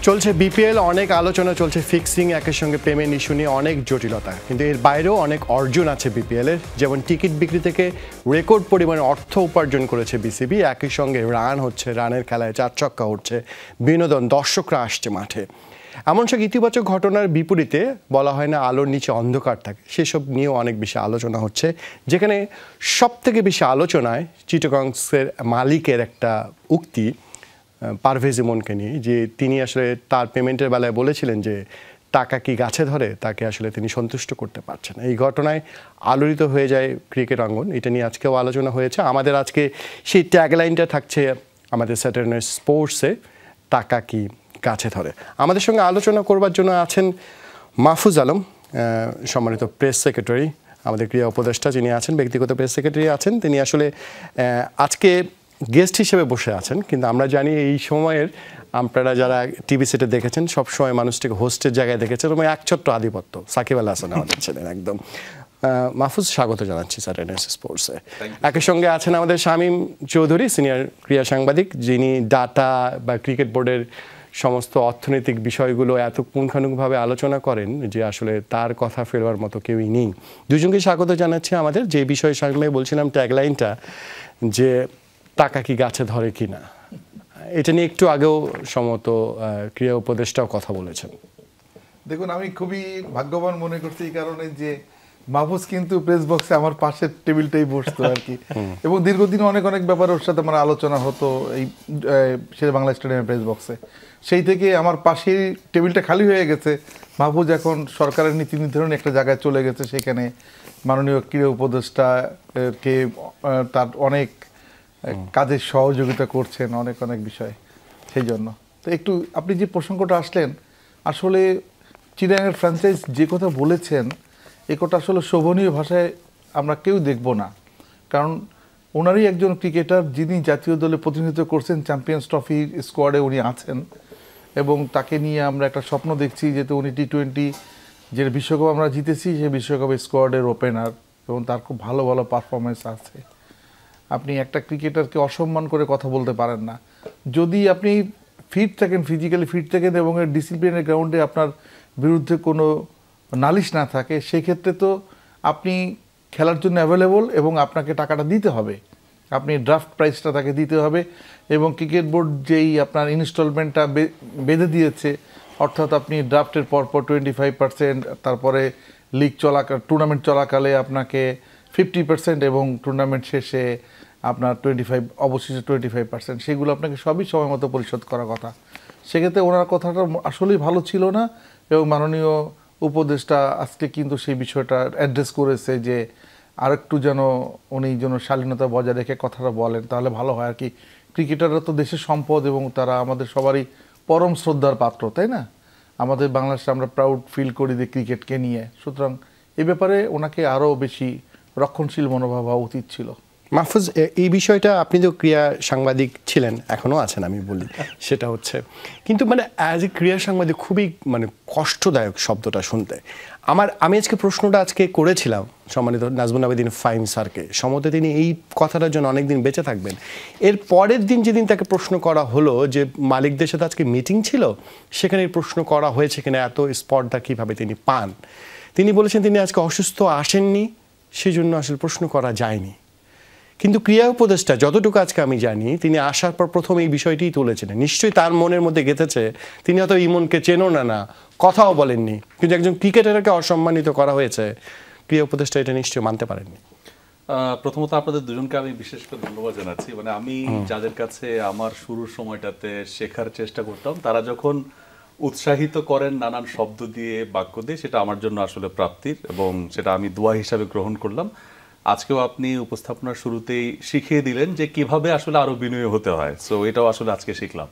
চলছে বিপিএল, অনেক আলোচনা চলছে ফিক্সিং, একের সঙ্গে পেমেন্ট ইস্যু নিয়ে অনেক জটিলতা, কিন্তু এর বাইরেও অনেক অর্জন আছে বিপিএলের। যেমন টিকিট বিক্রি থেকে রেকর্ড পরিমাণে অর্থ উপার্জন করেছে বিসিবি, একই সঙ্গে রান হচ্ছে, রানের খেলায় চার ছক্কা উঠছে, বিনোদন, দর্শকরা আসছে মাঠে। এমন সব ইতিবাচক ঘটনার বিপরীতে বলা হয় না আলোর নিচে অন্ধকার থাকে, সেসব নিয়েও অনেক বেশি আলোচনা হচ্ছে। যেখানে সব থেকে বেশি আলোচনায় চিটাগংসের মালিকের একটা উক্তি পারভেজ ইমনকে নিয়ে, যে তিনি আসলে তার পেমেন্টের বেলায় বলেছিলেন যে টাকা কি গাছে ধরে, তাকে আসলে তিনি সন্তুষ্ট করতে পারছেন। এই ঘটনায় আলোড়িত হয়ে যায় ক্রিকেট অঙ্গন। এটা নিয়ে আজকেও আলোচনা হয়েছে। আমাদের আজকে সেই ট্যাগলাইনটা থাকছে আমাদের স্যাটারডে নাইট স্পোর্টসে, টাকা কি গাছে ধরে। আমাদের সঙ্গে আলোচনা করবার জন্য আছেন মাহফুজ আলম, সম্মানিত প্রেস সেক্রেটারি, আমাদের ক্রীড়া উপদেষ্টা যিনি আছেন, ব্যক্তিগত প্রেস সেক্রেটারি আছেন। তিনি আসলে আজকে গেস্ট হিসেবে বসে আছেন, কিন্তু আমরা জানি এই সময়ের আপনারা যারা টিভি সেটে দেখেছেন সবসময় মানুষটিকে হোস্টের জায়গায় দেখেছেন এবং এক ছোট্ট আধিপত্য। সাকিব আল হাসান আমাদের ছিলেন একদম। মাহফুজ, স্বাগত জানাচ্ছি স্যাটারডে নাইট স্পোর্টসে। একই সঙ্গে আছেন আমাদের শামীম চৌধুরী, সিনিয়র ক্রীড়া সাংবাদিক, যিনি ডাটা বা ক্রিকেট বোর্ডের সমস্ত অর্থনৈতিক বিষয়গুলো এত পুঙ্খানুপুঙ্খভাবে আলোচনা করেন যে আসলে তার কথা ফেরবার মতো কেউই নেই। দুজনকে স্বাগত জানাচ্ছি আমাদের। যে বিষয়ে শামীম ভাই বলছিলাম ট্যাগলাইনটা, যে টাকা কি গাছে ধরে কি না, এটা নিয়ে একটু আগেও সম্ভবত ক্রীড়া উপদেষ্টাও কথা বলেছেন। দেখুন, আমি খুবই ভাগ্যবান মনে করছি এই কারণে যে মাহফুজ কিন্তু প্রেস বক্সে আমার পাশের টেবিলটাই বসতো আর কি, এবং দীর্ঘদিন অনেক অনেক ব্যাপারে ওর সাথে আমার আলোচনা হতো এই শেরে বাংলা স্টেডিয়ামের প্রেস বক্সে। সেই থেকে আমার পাশের টেবিলটা খালি হয়ে গেছে। মাহফুজ এখন সরকারের নীতি নির্ধারণী একটা জায়গায় চলে গেছে, সেখানে মাননীয় ক্রীড়া উপদেষ্টাকে তার অনেক কাজের সহযোগিতা করছেন, অনেক অনেক বিষয়। সেই জন্য তো একটু আপনি যে প্রসঙ্গটা আসলেন, আসলে চিটাগাংয়ের ফ্র্যাঞ্চাইজ যে কথা বলেছেন, এ কথা আসলে শোভনীয় ভাষায় আমরা কেউ দেখব না। কারণ ওনারই একজন ক্রিকেটার যিনি জাতীয় দলে প্রতিনিধিত্ব করছেন, চ্যাম্পিয়ন্স ট্রফির স্কোয়াডে উনি আছেন, এবং তাকে নিয়ে আমরা একটা স্বপ্ন দেখছি, যেহেতু উনি টি-20 যে বিশ্বকাপ আমরা জিতেছি, সেই বিশ্বকাপের স্কোয়াডের ওপেনার, এবং তার খুব ভালো ভালো পারফরমেন্স আছে। আপনি একটা ক্রিকেটারকে অসম্মান করে কথা বলতে পারেন না। যদি আপনি ফিট থাকেন, ফিজিক্যালি ফিট থাকেন, এবং ডিসিপ্লিনের গ্রাউন্ডে আপনার বিরুদ্ধে কোনো নালিশ না থাকে, সেক্ষেত্রে তো আপনি খেলার জন্য অ্যাভেলেবল এবং আপনাকে টাকাটা দিতে হবে, আপনি ড্রাফট প্রাইসটা তাকে দিতে হবে। এবং ক্রিকেট বোর্ড যেই আপনার ইনস্টলমেন্টটা বেঁধে দিয়েছে, অর্থাৎ আপনি ড্রাফটের পরপর 25%, তারপরে লিগ টুর্নামেন্ট চলাকালে আপনাকে 50%, এবং টুর্নামেন্ট শেষে আপনার 25, অবশেষে 25%, সেগুলো আপনাকে সবই সময় মতো পরিশোধ করার কথা। সেক্ষেত্রে ওনার কথাটা আসলেই ভালো ছিল না, এবং মাননীয় উপদেষ্টা আজকে কিন্তু সেই বিষয়টা অ্যাড্রেস করেছে যে আরেকটু যেন উনি যেন শালীনতা বজায় রেখে কথাটা বলেন, তাহলে ভালো হয় আর কি। ক্রিকেটাররা তো দেশের সম্পদ, এবং তারা আমাদের সবারই পরম শ্রদ্ধার পাত্র, তাই না? আমাদের বাংলাদেশে আমরা প্রাউড ফিল করি যে ক্রিকেটকে নিয়ে। সুতরাং এ ব্যাপারে ওনাকে আরও বেশি রক্ষণশীল মনোভাব হওয়া উচিত ছিল। মাহফুজ, এই বিষয়টা, আপনি তো ক্রীড়া সাংবাদিক ছিলেন, এখনও আছেন আমি বলি, সেটা হচ্ছে কিন্তু মানে অ্যাজ এ ক্রীড়া সাংবাদিক খুবই মানে কষ্টদায়ক শব্দটা শুনতে। আমি আজকে প্রশ্নটা করেছিলাম সম্মানিত নাজমুল আবেদিন ফাহিম স্যারকে, সম্ভবত তিনি এই কথাটার জন্য অনেকদিন বেঁচে থাকবেন। এর পরের দিন যেদিন তাকে প্রশ্ন করা হলো যে মালিকদের সাথে আজকে মিটিং ছিল, সেখানে প্রশ্ন করা হয়েছে কিনা, এত স্পর্ধা কীভাবে তিনি পান, তিনি বলেছেন তিনি আজকে অসুস্থ, আসেননি, সেই জন্য আসলে প্রশ্ন করা যায়নি। কিন্তু ক্রীড়া উপদেষ্টা যতটুকু আজকে আমি জানি, তিনি আসার পর প্রথম এই বিষয়টিই তুলেছিলেন। নিশ্চয়ই তার মনের মধ্যে গেঁথেছে, তিনি হয়তো ইমনকে চেনো না, কথাও বলেননি, কিন্তু একজন ক্রিকেটারকে অসম্মানিত করা হয়েছে, ক্রীড়া উপদেষ্টা এটা নিশ্চয়ই মানতে পারেননি। প্রথমত আপনাদের দুজনকে আমি বিশেষ করে ধন্যবাদ জানাচ্ছি। মানে আমি যাদের কাছে আমার শুরুর সময়টাতে শেখার চেষ্টা করতাম, তারা যখন উৎসাহিত করেন নানান শব্দ দিয়ে, বাক্য দিয়ে, সেটা আমার জন্য আসলে প্রাপ্তির, এবং সেটা আমি দোয়া হিসাবে গ্রহণ করলাম। আজকেও আপনি উপস্থাপনার শুরুতেই শিখিয়ে দিলেন যে কিভাবে আসলে আরো বিনয়ী হতে হয়। সো এটাও আসলে আজকে শিখলাম।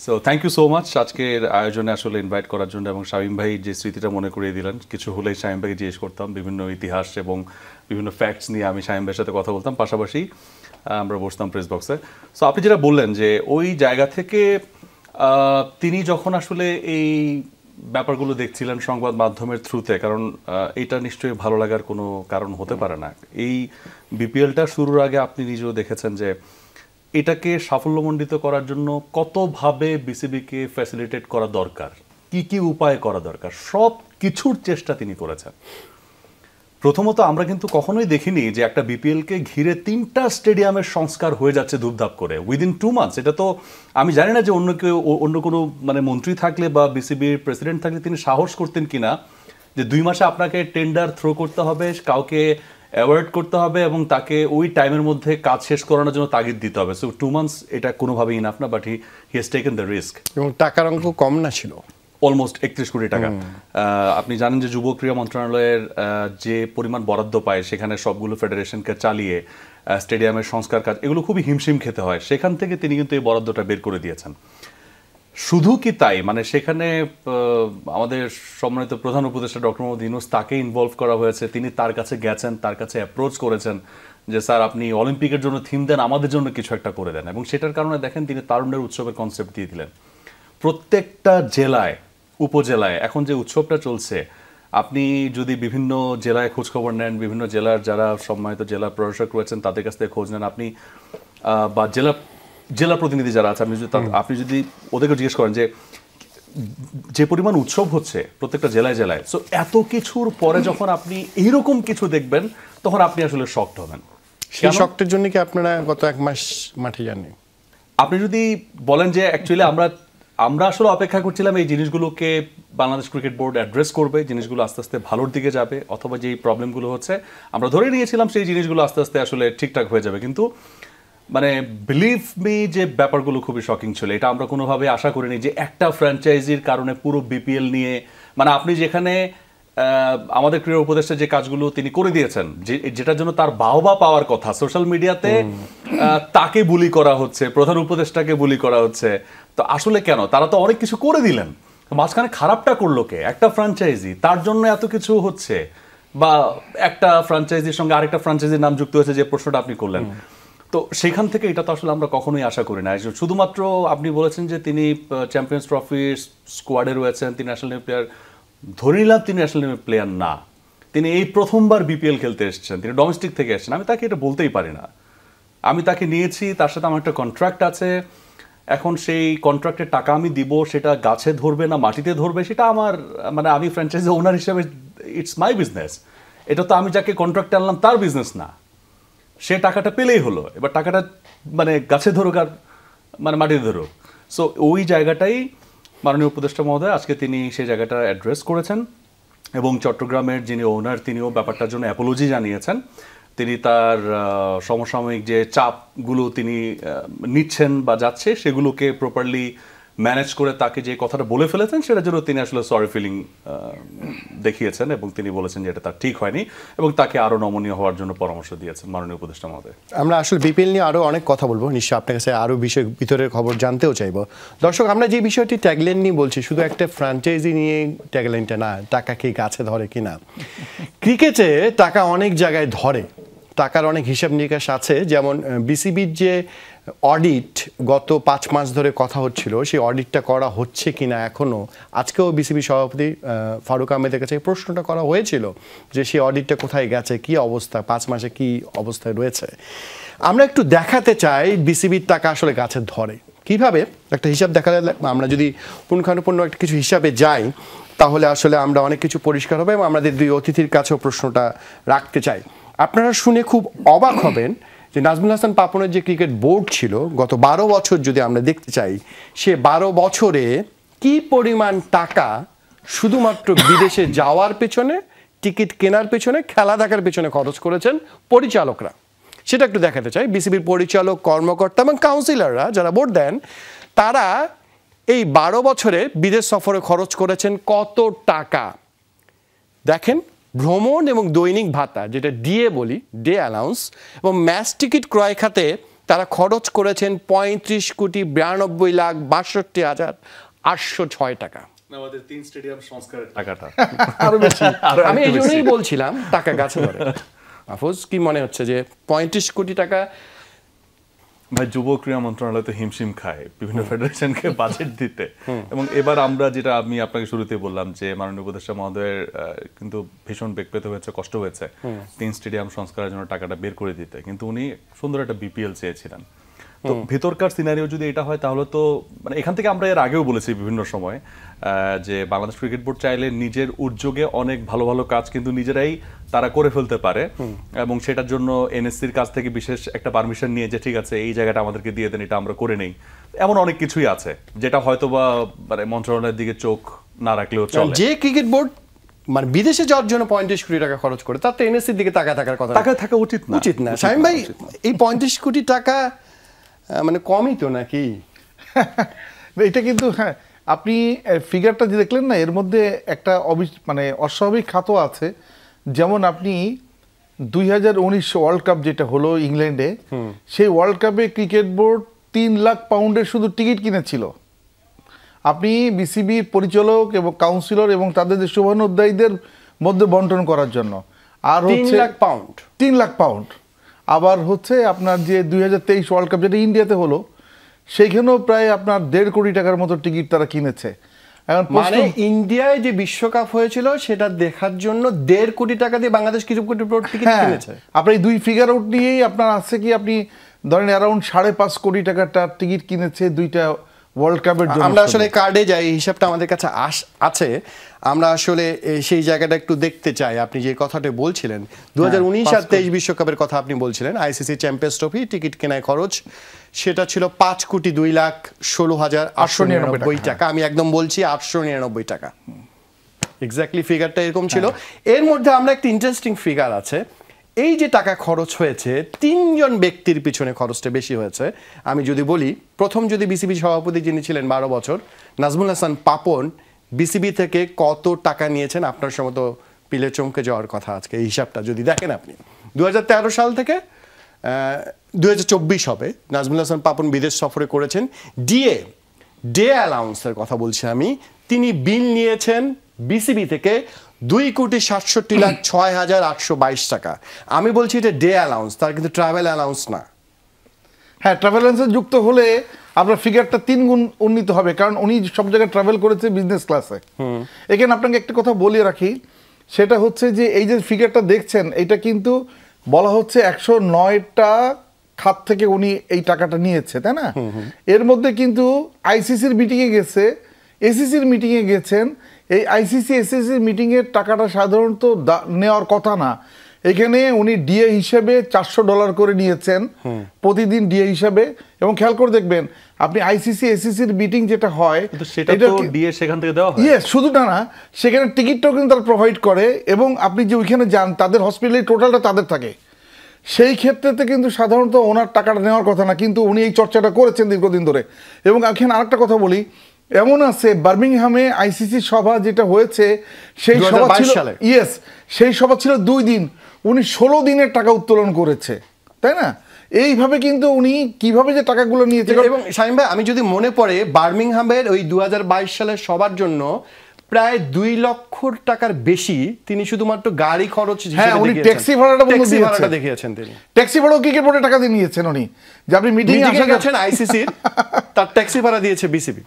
So thank you so much আজকের আয়োজনে আসলে ইনভাইট করার জন্য, এবং শামীম ভাই যে স্মৃতিটা মনে করিয়ে দিলেন, কিছু হলেই শামীম ভাইকে জিজ্ঞেস করতাম বিভিন্ন ইতিহাস এবং বিভিন্ন ফ্যাক্টস নিয়ে, আমি শামীম ভাইয়ের সাথে কথা বলতাম, পাশাপাশি আমরা বসতাম প্রেস বক্সে। সো আপনি যেটা বললেন যে ওই জায়গা থেকে তিনি যখন আসলে এই ব্যাপারগুলো দেখছিলেন সংবাদ মাধ্যমের থ্রুতে, কারণ এটা নিশ্চয়ই ভালো লাগার কোনো কারণ হতে পারে না। এই বিপিএলটা শুরুর আগে আপনি নিজেও দেখেছেন যে এটাকে সাফল্যমণ্ডিত করার জন্য কতভাবে বিসিবিকে ফ্যাসিলিটেট করা দরকার, কি কি উপায় করা দরকার, সব কিছুর চেষ্টা তিনি করেছেন। প্রথমত আমরা কিন্তু কখনোই দেখিনি যে একটা বিপিএলকে ঘিরে 3টা স্টেডিয়ামের সংস্কার হয়ে যাচ্ছে ধুপধাপ করে উইদিন 2 মান্থস। এটা তো আমি জানি না যে অন্য কোনো মানে মন্ত্রী থাকলে বা বিসিবির প্রেসিডেন্ট থাকলে তিনি সাহস করতেন কিনা যে 2 মাসে আপনাকে টেন্ডার থ্রো করতে হবে, কাউকে অ্যাওয়ার্ড করতে হবে এবং তাকে ওই টাইমের মধ্যে কাজ শেষ করানোর জন্য তাগিদ দিতে হবে। সো 2 মান্থস এটা কোনোভাবেই ইনাফ না, but he has taken the risk. এবং টাকার অঙ্ক কম না ছিল, অলমোস্ট 31 কোটি টাকা। আপনি জানেন যে যুব ক্রীড়া মন্ত্রণালয়ের যে পরিমাণ বরাদ্দ পায় সেখানে সবগুলো ফেডারেশনকে চালিয়ে স্টেডিয়ামের সংস্কার কাজ এগুলো খুবই হিমশিম খেতে হয়, সেখান থেকে তিনি কিন্তু এই বরাদ্দটা বের করে দিয়েছেন। শুধু কি তাই, মানে সেখানে আমাদের সম্মানিত প্রধান উপদেষ্টা ডক্টর মোহাম্মদ ইউনূস তাকে ইনভলভ করা হয়েছে, তিনি তার কাছে গেছেন, তার কাছে অ্যাপ্রোচ করেছেন যে স্যার আপনি অলিম্পিকের জন্য থিম দেন, আমাদের জন্য কিছু একটা করে দেন। এবং সেটার কারণে দেখেন তিনি তারুণ্যের উৎসবের কনসেপ্ট দিয়ে দিলেন। প্রত্যেকটা জেলায় উপজেলায় এখন যে উৎসবটা চলছে, আপনি যদি বিভিন্ন জেলায় খোঁজখবর নেন, বিভিন্ন জেলার যারা সম্মানিত জেলা প্রশাসক রয়েছেন তাদের কাছ থেকে খোঁজ নেন আপনি, বা জেলা প্রতিনিধি যারা আছে আপনি যদি ওদেরকে জিজ্ঞেস করেন যে পরিমাণ উৎসব হচ্ছে প্রত্যেকটা জেলায় জেলায়, সো এত কিছুর পরে যখন আপনি এইরকম কিছু দেখবেন তখন আপনি আসলে শকড হবেন। সেই শকটের জন্য কি আপনারা গত 1 মাস মাঠে যাননি? আপনি যদি বলেন যে অ্যাকচুয়ালি আমরা আসলে অপেক্ষা করছিলাম এই জিনিসগুলোকে বাংলাদেশ ক্রিকেট বোর্ড অ্যাড্রেস করবে, জিনিসগুলো আস্তে আস্তে ভালোর দিকে যাবে, অথবা যেই প্রবলেমগুলো হচ্ছে আমরা ধরে নিয়েছিলাম সেই জিনিসগুলো আস্তে আস্তে আসলে ঠিকঠাক হয়ে যাবে। কিন্তু মানে বিলিভ মি যে ব্যাপারগুলো খুবই শকিং ছিল। এটা আমরা কোনোভাবে আশা করিনি যে একটা ফ্র্যাঞ্চাইজির কারণে পুরো বিপিএল নিয়ে, মানে আপনি যেখানে আমাদের ক্রীড়া উপদেষ্টা যে কাজগুলো তিনি করে দিয়েছেন, যেটার জন্য তার বাহবা পাওয়ার কথা, সোশ্যাল মিডিয়াতে তাকে বুলি করা হচ্ছে, প্রধান উপদেষ্টাকে বুলি করা হচ্ছে। তো আসলে কেন, তারা তো অনেক কিছু করে দিলেন, মাঝখানে খারাপটা করলো কে? একটা ফ্র্যাঞ্চাইজি, তার জন্য এত কিছু হচ্ছে, বা একটা ফ্র্যাঞ্চাইজির সঙ্গে আরেকটা ফ্র্যাঞ্চাইজির নাম যুক্ত হয়েছে যে প্রশ্নটা আপনি করলেন। তো সেখান থেকে এটা তো আসলে আমরা কখনোই আশা করি না। শুধুমাত্র আপনি বলেছেন যে তিনি চ্যাম্পিয়ন্স ট্রফি স্কোয়াডে রয়েছেন, তিনি ন্যাশনাল প্লেয়ার, ধরে নিলাম তিনি ন্যাশনাল প্লেয়ার না, তিনি এই প্রথমবার বিপিএল খেলতে এসেছেন, তিনি ডোমেস্টিক থেকে এসেছেন, আমি তাকে এটা বলতেই পারি না। আমি তাকে নিয়েছি, তার সাথে আমার একটা কন্ট্রাক্ট আছে, এখন সেই কন্ট্রাক্টের টাকা আমি দিব, সেটা গাছে ধরবে না মাটিতে ধরবে সেটা আমার, মানে আমি ফ্র্যাঞ্চাইজি ওনার হিসেবে ইটস মাই বিজনেস, এটা তো আমি যাকে কন্ট্রাক্টে আনলাম তার বিজনেস না। সে টাকাটা পেলেই হলো, এবার টাকাটা মানে গাছে ধরুক আর মানে মাটিতে ধরুক। সো ওই জায়গাটাই মাননীয় উপদেষ্টা মহোদয় আজকে তিনি সেই জায়গাটা অ্যাড্রেস করেছেন, এবং চট্টগ্রামের যিনি ওনার তিনিও ব্যাপারটার জন্য অ্যাপোলজি জানিয়েছেন। তিনি তার সমসাময়িক যে চাপগুলো তিনি নিচ্ছেন বা যাচ্ছে সেগুলোকে প্রপারলি ম্যানেজ করে তাকে যে কথাটা বলে ফেলেছেন সেটার জন্য তিনি আসলে সরি ফিলিং দেখিয়েছেন, এবং তিনি বলেছেন যে এটা তার ঠিক হয়নি, এবং তাকে আরও নমনীয় হওয়ার জন্য পরামর্শ দিয়েছেন মাননীয় উপদেষ্টা মহোদয়। আমরা আসলে বিপিএল নিয়ে আরও অনেক কথা বলবো, নিশ্চয়ই আপনার কাছে আরও বিষয় ভিতরের খবর জানতেও চাইবো। দর্শক, আমরা যে বিষয়টি ট্যাগলাইন নিয়ে বলছি, শুধু একটা ফ্র্যাঞ্চাইজি নিয়ে ট্যাগলাইনটা না, টাকা কি গাছে ধরে কিনা। ক্রিকেটে টাকা অনেক জায়গায় ধরে, টাকার অনেক হিসাব নিকাশ আছে। যেমন বিসিবির যে অডিট গত 5 মাস ধরে কথা হচ্ছিল, সেই অডিটটা করা হচ্ছে কিনা এখনও, আজকেও বিসিবি সভাপতি ফারুক আহমেদের কাছে প্রশ্নটা করা হয়েছিল যে সেই অডিটটা কোথায় গেছে, কি অবস্থা, 5 মাসে কি অবস্থায় রয়েছে। আমরা একটু দেখাতে চাই বিসিবির টাকা আসলে গাছে ধরে কিভাবে। একটা হিসাব দেখালে, আমরা যদি পুঙ্খানুপুঙ্খ একটা কিছু হিসাবে যাই তাহলে আসলে আমরা অনেক কিছু পরিষ্কার হবে, এবং আমাদের 2 অতিথির কাছেও প্রশ্নটা রাখতে চাই। আপনারা শুনে খুব অবাক হবেন যে নাজমুল হাসান পাপনের যে ক্রিকেট বোর্ড ছিল গত 12 বছর যদি আমরা দেখতে চাই, সে 12 বছরে কি পরিমাণ টাকা শুধুমাত্র বিদেশে যাওয়ার পেছনে, টিকিট কেনার পেছনে, খেলা দেখার পেছনে খরচ করেছেন পরিচালকরা, সেটা একটু দেখাতে চাই। বিসিবির পরিচালক, কর্মকর্তা এবং কাউন্সিলররা যারা ভোট দেন, তারা এই 12 বছরে বিদেশ সফরে খরচ করেছেন কত টাকা দেখেন। ভ্রমণ এবং দৈনিক ভাতা, যেটা ডিএ বলি, ডে অ্যালাউন্স, এবং ম্যাচ টিকিট ক্রয় খাতে তারা খরচ করেছেন 35,92,62,806 টাকা। আমাদের 3 স্টেডিয়াম সংস্কারের টাকাটা আরো বেশি। আমি এই জন্যই বলছিলাম টাকা গাছে ধরে। মাহফুজ, কি মনে হচ্ছে যে 35 কোটি টাকা? ভাই, যুব ক্রীড়া মন্ত্রণালয় তো হিমশিম খায় বিভিন্ন ফেডারেশনকে বাজেট দিতে, এবং এবার আমরা যেটা আমি আপনাকে শুরুতে বললাম যে মাননীয় উপদেষ্টা মহোদয়ের কিন্তু ভীষণ বেগ পেতে হয়েছে, কষ্ট হয়েছে 3 স্টেডিয়াম সংস্কারের জন্য টাকাটা বের করে দিতে, কিন্তু উনি সুন্দর একটা বিপিএল চেয়েছিলেন। তো ভিতরকার সিনারিও যদি এটা হয় তাহলে তো মানে এখান থেকে আমরা এর আগেও বলেছি বিভিন্ন সময় যে বাংলাদেশ ক্রিকেট বোর্ড চাইলে নিজের উদ্যোগে অনেক ভালো ভালো কাজ কিন্তু নিজেরাই তারা করে ফেলতে পারে, এবং সেটার জন্য এনএসসির কাছ থেকে বিশেষ একটা পারমিশন নিয়ে যে ঠিক আছে এই জায়গাটা আমাদেরকে দিয়ে দেন, এটা আমরা করে নেই, এমন অনেক কিছুই আছে যেটা হয়তো বা মানে মন্ত্রণালয়ের দিকে চোখ না রাখলেও চলে। যে ক্রিকেট বোর্ড মানে বিদেশে যাওয়ার জন্য 35 কোটি টাকা খরচ করে, তার তো এনএসসির দিকে তাকায় থাকার কথা, টাকা থাকা উচিত না শামীম ভাই। এই 35 কোটি টাকা মানে কমই তো নাকি? এটা কিন্তু হ্যাঁ, আপনি ফিগারটা যে দেখলেন না, এর মধ্যে একটা মানে অস্বাভাবিক খাতও আছে। যেমন আপনি 2019 ওয়ার্ল্ড কাপ যেটা হলো ইংল্যান্ডে, সেই ওয়ার্ল্ড কাপে ক্রিকেট বোর্ড 3 লাখ পাউন্ডের শুধু টিকিট কিনেছিল। আপনি বিসিবির পরিচালক এবং কাউন্সিলর এবং তাদের যে শুভানুধ্যায়ীদের মধ্যে বন্টন করার জন্য। আর হচ্ছে 3 লাখ পাউন্ড। আবার হচ্ছে আপনার যে 2023 ওয়ার্ল্ড কাপ যেটা ইন্ডিয়াতে হলো, সেইখানেও প্রায় আপনার 1.5 কোটি টাকার মতো টিকিট তারা কিনেছে। এখন মানে ইন্ডিয়ায় যে বিশ্বকাপ হয়েছিল সেটা দেখার জন্য 1.5 কোটি টাকা দিয়ে বাংলাদেশ ক্রিকেট বোর্ড টিকিট কিনেছে। আপনার এই দুই ফিগার আউট নিয়েই আপনার আছে কি, আপনি ধরেন অ্যারাউন্ড 5.5 কোটি টাকার টিকিট কিনেছে দুইটা ওয়ার্ল্ড কাপের জন্য। আমরা আসলে কার্ডে যাই, হিসাবটা আমাদের কাছে আছে, আমরা আসলে সেই জায়গাটা একটু দেখতে চাই। আপনি যে কথাটা বলছিলেন 2019 আর 23 বিশ্বকাপের কথা আপনি বলছিলেন, আইসিসি চ্যাম্পিয়ন্স ট্রফি টিকিট কেনায় খরচ সেটা ছিল 5,02,16,899 টাকা। আমি একদম বলছি 899 টাকা, এক্স্যাক্টলি ফিগারটা এরকম ছিল। এর মধ্যে আমরা একটা ইন্টারেস্টিং ফিগার আছে, এই যে টাকা খরচ হয়েছে 3 জন ব্যক্তির পিছনে খরচটা বেশি হয়েছে। আমি যদি বলি, প্রথম যদি বিসিবি সভাপতি যিনি ছিলেন 12 বছর, নাজমুল হাসান পাপন, বিসিবি থেকে কত টাকা নিয়েছেন আপনার সময় তো পিলে চমকে যাওয়ার কথা আজকে এই হিসাবটা যদি দেখেন আপনি। 2013 সাল থেকে 2024 হবে, নাজমুল হাসান পাপন বিদেশ সফরে করেছেন। ডে অ্যালাউন্সের কথা বলছি আমি, তিনি বিল নিয়েছেন বিসিবি থেকে 2,67,06,822 টাকা। আমি বলছি এটা ডে অ্যালাউন্স, তার কিন্তু ট্রাভেল অ্যালাউন্স না। হ্যাঁ, ট্রাভেল অ্যালাউন্স যুক্ত হলে আপনার ফিগারটা 3 গুণ উন্নীত হবে, কারণ উনি সব জায়গায় ট্রাভেল করেছে বিজনেস ক্লাসে। এখানে আপনাকে একটা কথা বলিয়ে রাখি, সেটা হচ্ছে যে এই যে ফিগারটা দেখছেন, এটা কিন্তু বলা হচ্ছে 109টা খাত থেকে উনি এই টাকাটা নিয়েছে, তাই না? এর মধ্যে কিন্তু আইসিসির মিটিংয়ে গেছে, এসিসির মিটিংয়ে গেছেন। এই আইসিসি এসিসির মিটিংয়ের টাকাটা সাধারণত নেওয়ার কথা না। এখানে উনি ডিএ হিসেবে $400 করে নিয়েছেন প্রতিদিন ডিএ হিসেবে। এবং খেয়াল করে দেখবেন আপনি আইসিসি এসিসির মিটিং যেটা হয় সেটা তো ডিএ সেখান থেকে দেওয়া হয়। ইয়েস, শুধু না, সেখানে টিকিটটাও কিন্তু তারা প্রোভাইড করে, এবং আপনি যে ওইখানে যান তাদের হসপিটালের টোটালটা তাদের থাকে। সেই ক্ষেত্রেতে কিন্তু সাধারণত ওনার টাকাটা নেওয়ার কথা না, কিন্তু উনি এই চর্চাটা করেছেন দীর্ঘদিন ধরে। এবং এখানে আরেকটা কথা বলি, এমন আছে বার্মিংহামে আইসিসি সভা যেটা হয়েছে, সেই সভা ছিল সেই সভা ছিল 2 দিন, উনি 16 দিনের টাকা উত্তোলন করেছে, তাই না? এইভাবে কিন্তু উনি কিভাবে যে টাকাগুলো নিয়েছে। এবং শামীম ভাই, আমি যদি মনে পড়ে বার্মিংহামের ওই 2022 সালের সবার জন্য প্রায় 2 লক্ষ টাকার বেশি তিনি শুধুমাত্র গাড়ি খরচ হিসেবে উনি ট্যাক্সি ভাড়াটা দেখিয়েছেন। তিনি ট্যাক্সি ভাড়াও ক্রিকেট বোর্ডে টাকা দিয়ে নিয়েছেন উনি, যে আপনি মিটিং এ গেছেন আইসিসির, তার ট্যাক্সি ভাড়া দিয়েছে বিসিবি।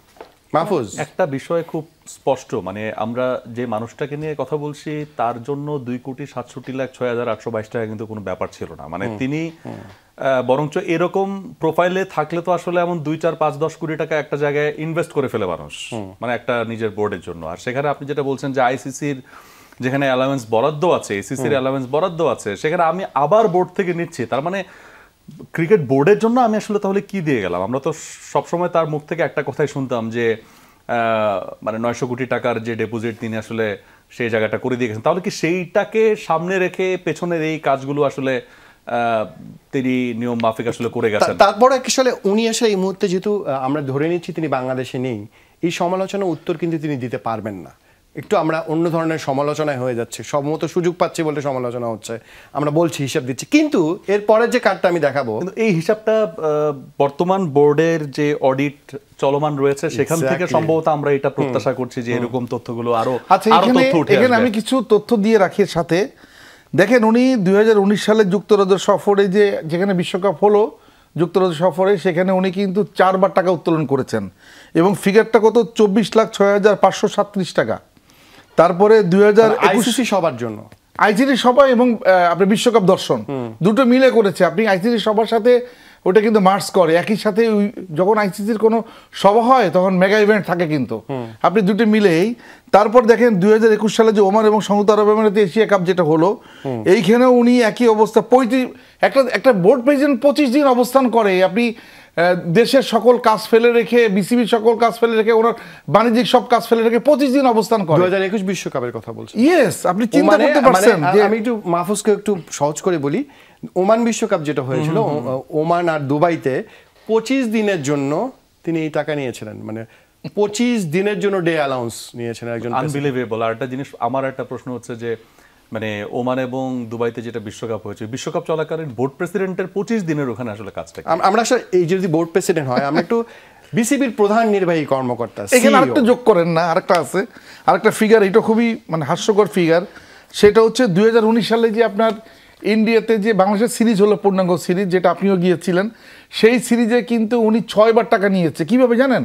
মাহফুজ, একটা বিষয় খুব স্পষ্ট, মানে আমরা যে মানুষটাকে নিয়ে কথা বলছি তার জন্য 2,67,06,822 টাকা কিন্তু কোনো ব্যাপার ছিল না। মানে তিনি বরঞ্চ এরকম প্রোফাইলে থাকলে তো আসলে এমন 2, 4, 5, 10 কোটি টাকা একটা জায়গায় ইনভেস্ট করে ফেলে মানুষ, মানে একটা নিজের বোর্ডের জন্য। আর সেখানে আপনি যেটা বলছেন যে আইসিসির যেখানে অ্যালাউন্স বরাদ্দ আছে, এসিসির অ্যালাউন্স বরাদ্দ আছে, সেখানে আমি আবার বোর্ড থেকে নিচ্ছি, তার মানে ক্রিকেট বোর্ডের জন্য আমি আসলে তাহলে কি দিয়ে গেলাম? আমরা তো সবসময় তার মুখ থেকে একটা কথাই শুনতাম যে মানে 900 কোটি টাকার যে ডিপোজিট তিনি আসলে সেই জায়গাটা করে দিয়ে গেছেন। তাহলে কি সেইটাকে সামনে রেখে পেছনের এই কাজগুলো আসলে তিনি নিয়ম মাফিক আসলে করে গেছেন? তারপরে আসলে উনি আসলে এই মুহূর্তে যেহেতু আমরা ধরে নিচ্ছি তিনি বাংলাদেশে নেই, এই সমালোচনা উত্তর কিন্তু তিনি দিতে পারবেন না। একটু আমরা অন্য ধরনের সমালোচনায় হয়ে যাচ্ছে, সবমত সুযোগ পাচ্ছে বলে সমালোচনা হচ্ছে, আমরা বলছি হিসাব দিচ্ছি, কিন্তু এর পরের যে কার্ডটা আমি দেখাবো, এই হিসাবটা বর্তমান বোর্ডের যে অডিট চলমান রয়েছে সেখান থেকে সম্ভবত আমরা এটা প্রত্যাশা করছি যে এরকম তথ্যগুলো আরো তথ্য উঠে আসবে। এখানে আমি কিছু তথ্য দিয়ে রাখি সাথে। দেখেন, উনি 2019 সালে যুক্তরাজ্য সফরে যেখানে বিশ্বকাপ হলো, যুক্তরাজ্য সফরে, সেখানে উনি কিন্তু 4 বার টাকা উত্তোলন করেছেন, এবং ফিগারটা কত? 24,06,537 টাকা। তারপরে 2021 সবার জন্য আইসিসি সভা এবং আপনি বিশ্বকাপ দর্শন দুটো মিলে করেছে। আপনি আইসিসি সবার সাথে ওটা কিন্তু মার্চ করে একই সাথে যখন আইসিসির কোনো সভা হয় তখন মেগা ইভেন্ট থাকে কিন্তু আপনি দুটো মিলেই তারপর দেখেন 2021 সালে যে ওমান এবং সংযুক্ত আরব আমিরাতে এশিয়া কাপ যেটা হলো এইখানেও উনি একই অবস্থা একটা বোর্ড প্রেসিডেন্ট 25 দিন অবস্থান করে আপনি দেশের সকল কাজ ফেলে রেখে বিসিবির সকল কাজ ফেলে রেখে ওনার বাণিজ্যিক সব কাজ ফেলে রেখে 25 দিন অবস্থান করে 2021 বিশ্বকাপের কথা বলছেন ইয়েস আপনি চিন্তা করতে পারছেন যে আমি একটু মাহফুজকে একটু সহজ করে বলি ওমান বিশ্বকাপ যেটা হয়েছিল ওমান আর দুবাইতে 25 দিনের জন্য তিনি এই টাকা নিয়েছিলেন মানে 25 দিনের জন্য ডে অ্যালাউন্স নিয়েছেন একজন আনবিলিভেবল। আর একটা জিনিস আমার একটা প্রশ্ন হচ্ছে যে মানে ওমান এবং দুবাইতে যেটা বিশ্বকাপ হয়েছে বিশ্বকাপ চলাকালীন বোর্ড প্রেসিডেন্টের 25 দিনের ওখানে আসলে কাজটা কি? আমরা আসলে এই যদি বোর্ড প্রেসিডেন্ট হয় আমরা একটু বিসিবির প্রধান নির্বাহী কর্মকর্তা এখানে আরেকটা যোগ করেন না আরেকটা আছে আরেকটা ফিগার এটা খুবই মানে হাস্যকর ফিগার সেটা হচ্ছে 2019 সালে যে আপনার ইন্ডিয়াতে যে বাংলাদেশের সিরিজ হলো পূর্ণাঙ্গ সিরিজ যেটা আপনিও গিয়েছিলেন সেই সিরিজে কিন্তু উনি 6 বার টাকা নিয়েছে কিভাবে জানেন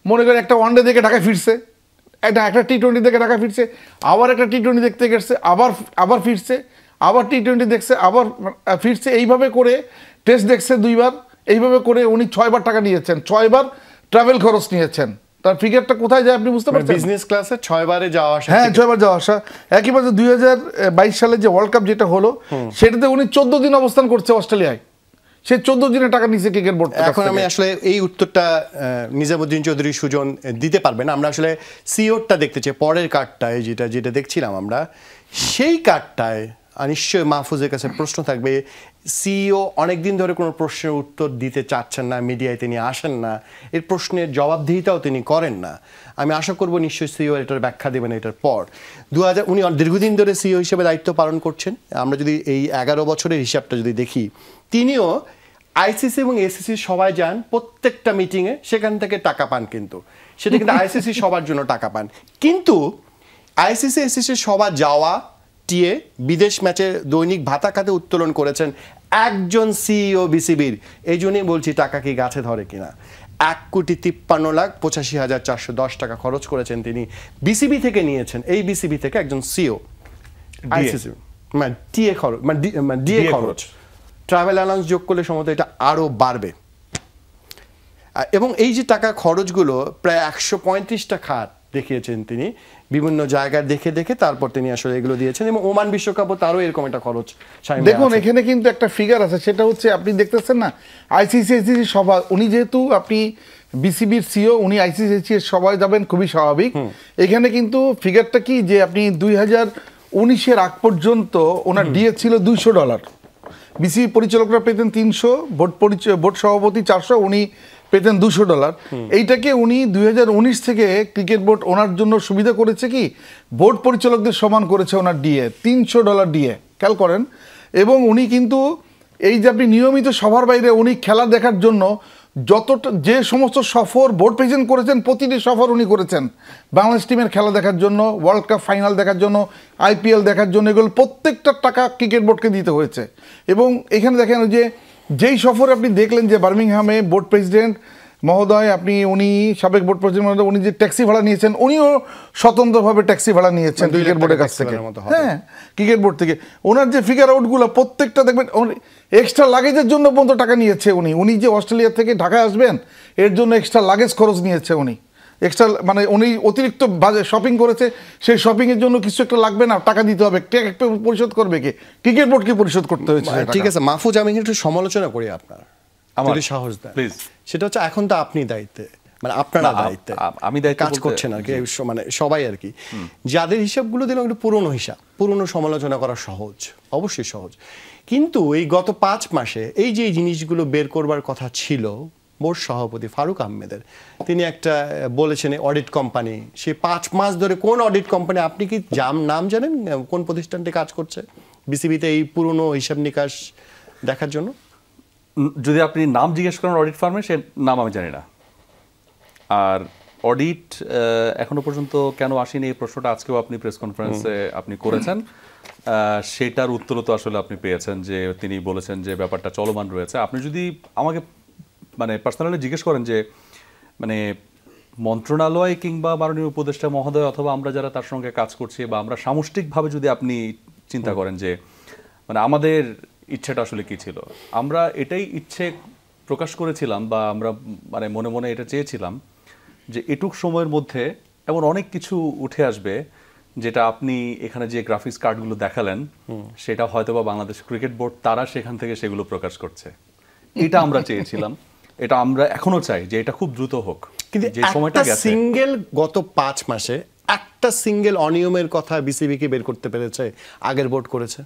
মনে করেন একটা ওয়ানডে দেখে ঢাকায় ফিরছে একটা টি-20 দেখে ঢাকা ফিরছে আবার একটা টি-20 দেখতে গেছে আবার ফিরছে আবার টি-20 দেখছে আবার ফিরছে এইভাবে করে টেস্ট দেখছে 2 বার এইভাবে করে উনি 6 বার টাকা নিয়েছেন 6 বার ট্রাভেল খরচ নিয়েছেন তার ফিগারটা কোথায় যায় আপনি বুঝতে পারছেন বিজনেস ক্লাসে 6 বারে যাওয়া আসা হ্যাঁ 6 বার যাওয়া আসা একইভাবে 2022 সালে যে ওয়ার্ল্ড কাপ যেটা হলো সেটাতে উনি 14 দিন অবস্থান করছে অস্ট্রেলিয়ায় সে 14 দিনের টাকা নিচে ক্রিকেট বোর্ড এখন আমি আসলে এই উত্তরটা নিজামুদ্দিন চৌধুরী সুজন দিতে পারবেন আমরা আসলে সিওরটা দেখতে চাই পরের কার্ডটায় যেটা দেখছিলাম আমরা সেই কার্ডটায় নিশ্চয়ই মাহফুজের কাছে প্রশ্ন থাকবে সিইও অনেকদিন ধরে কোনো প্রশ্নের উত্তর দিতে চাচ্ছেন না মিডিয়ায় তিনি আসেন না এর প্রশ্নের জবাবদিহিতাও তিনি করেন না আমি আশা করব নিশ্চয়ই সিইও এটার ব্যাখ্যা দেবেন এটার পর উনি দীর্ঘদিন ধরে সিইও হিসেবে দায়িত্ব পালন করছেন আমরা যদি এই 11 বছরের হিসাবটা যদি দেখি তিনিও আইসিসি এবং এসিসি সবাই যান প্রত্যেকটা মিটিংয়ে সেখান থেকে টাকা পান কিন্তু সেটা কিন্তু আইসিসি সবার জন্য টাকা পান কিন্তু আইসিসি এসিসি সবার যাওয়া টিয়ে বিদেশ ম্যাচে দৈনিক ভাতা খাতে উত্তোলন করেছেন একজন সিইও বিসিবির এই জন্যই বলছি টাকা কি গাছে ধরে কিনা 1,53,85,410 টাকা খরচ করেছেন তিনি বিসিবি থেকে নিয়েছেন এই বিসিবি থেকে একজন সিইও আইসিসি মানে টিএ খরচ মানে ডিএ খরচ ট্রাভেল অ্যালাউন্স যোগ করলে সম্ভবত এটা আরও বাড়বে এবং এই যে টাকা খরচগুলো প্রায় 135টা খাত দেখিয়েছেন তিনি বিভিন্ন জায়গায় দেখে দেখে তারপর তিনি আসলে এগুলো দিয়েছেন এবং ওমান বিশ্বকাপও তারও এরকম একটা খরচ দেখুন এখানে কিন্তু একটা ফিগার আছে সেটা হচ্ছে আপনি দেখতেছেন না আইসিসি সভা উনি যেহেতু আপনি বিসিবির সিও উনি আইসিসি সভায় যাবেন খুবই স্বাভাবিক এখানে কিন্তু ফিগারটা কি যে আপনি 2019-এর আগ পর্যন্ত ওনার ডিএ ছিল $200 বিসিবি পরিচালকরা পেতেন 300 বোর্ড সভাপতি 400 উনি পেতেন $200 এইটাকে উনি 2019 থেকে ক্রিকেট বোর্ড ওনার জন্য সুবিধা করেছে কি বোর্ড পরিচালকদের সমান করেছে ওনার ডিএ $300 ডিএ খেয়াল করেন এবং উনি কিন্তু এই যে আপনি নিয়মিত সভার বাইরে উনি খেলা দেখার জন্য যতটা যে সমস্ত সফর বোর্ড প্রেসিডেন্ট করেছেন প্রতিটি সফর উনি করেছেন বাংলাদেশ টিমের খেলা দেখার জন্য ওয়ার্ল্ড কাপ ফাইনাল দেখার জন্য আইপিএল দেখার জন্য এগুলো প্রত্যেকটা টাকা ক্রিকেট বোর্ডকে দিতে হয়েছে এবং এখানে দেখেন যে যেই সফরে আপনি দেখলেন যে বার্মিংহামে বোর্ড প্রেসিডেন্ট মহোদয় উনি সাবেক বোর্ড প্রেসিডেন্ট মহোদয় উনি যে ট্যাক্সি ভাড়া নিয়েছেন উনিও স্বতন্ত্রভাবে ট্যাক্সি ভাড়া নিয়েছেন ক্রিকেট বোর্ডের কাছ থেকে হ্যাঁ ক্রিকেট বোর্ড থেকে ওনার যে ফিগার আউটগুলো প্রত্যেকটা দেখবেন এক্সট্রা লাগেজের জন্য পর্যন্ত টাকা নিয়েছে উনি যে অস্ট্রেলিয়া থেকে ঢাকায় আসবেন এর জন্য এক্সট্রা লাগেজ খরচ নিয়েছে উনি এক্সট্রা মানে উনি অতিরিক্ত শপিং করেছে সেই শপিংয়ের জন্য কিছু একটা লাগবে না টাকা দিতে হবে পরিশোধ করবে কে ক্রিকেট বোর্ডকে পরিশোধ করতে হয়েছে ঠিক আছে মাহফুজ আমি একটু সমালোচনা করি আপনার যদি সাহস দেন প্লিজ সেটা হচ্ছে এখন তো আপনি দায়িত্বে মানে আপনারা দায়িত্বে আমি কাজ করছেন আর কি মানে সবাই আর কি যাদের হিসাবগুলো দিলাম একটু পুরনো সমালোচনা করা সহজ অবশ্যই সহজ কিন্তু এই গত 5 মাসে এই যে জিনিসগুলো বের করবার কথা ছিল বোর্ড সভাপতি ফারুক আহমেদের তিনি একটা বলেছেন অডিট কোম্পানি সে 5 মাস ধরে কোন অডিট কোম্পানি আপনি কি নাম জানেন কোন প্রতিষ্ঠানটি কাজ করছে বিসিবিতে এই পুরনো হিসাব নিকাশ দেখার জন্য যদি আপনি নাম জিজ্ঞেস করেন অডিট ফার্মে সে নাম আমি জানি না আর অডিট এখনো পর্যন্ত কেন আসেনি এই প্রশ্নটা আজকেও আপনি প্রেস কনফারেন্সে আপনি করেছেন সেটার উত্তর তো আসলে আপনি পেয়েছেন যে তিনি বলেছেন যে ব্যাপারটা চলমান রয়েছে আপনি যদি আমাকে মানে পার্সোনালি জিজ্ঞেস করেন যে মানে মন্ত্রণালয় কিংবা মাননীয় উপদেষ্টা মহোদয় অথবা আমরা যারা তার সঙ্গে কাজ করছি বা আমরা সামষ্টিকভাবে যদি আপনি চিন্তা করেন যে মানে আমাদের ইচ্ছেটা আসলে কি ছিল আমরা এটাই ইচ্ছে প্রকাশ করেছিলাম বা আমরা মানে মনে মনে এটা চেয়েছিলাম যে এটুক সময়ের মধ্যে এমন অনেক কিছু উঠে আসবে যেটা আপনি এখানে যে গ্রাফিক্স কার্ডগুলো দেখালেন সেটা হয়তোবা বাংলাদেশ ক্রিকেট বোর্ড তারা সেখান থেকে সেগুলো প্রকাশ করছে, এটা আমরা চেয়েছিলাম, এটা আমরা এখনো চাই যে এটা খুব দ্রুত হোক। কিন্তু যে সময়টা একটা গেছে সিঙ্গেল গত 5 মাসে একটা সিঙ্গেল অনিয়মের কথা বিসিবি কি বের করতে পেরেছে আগের বোর্ড করেছে?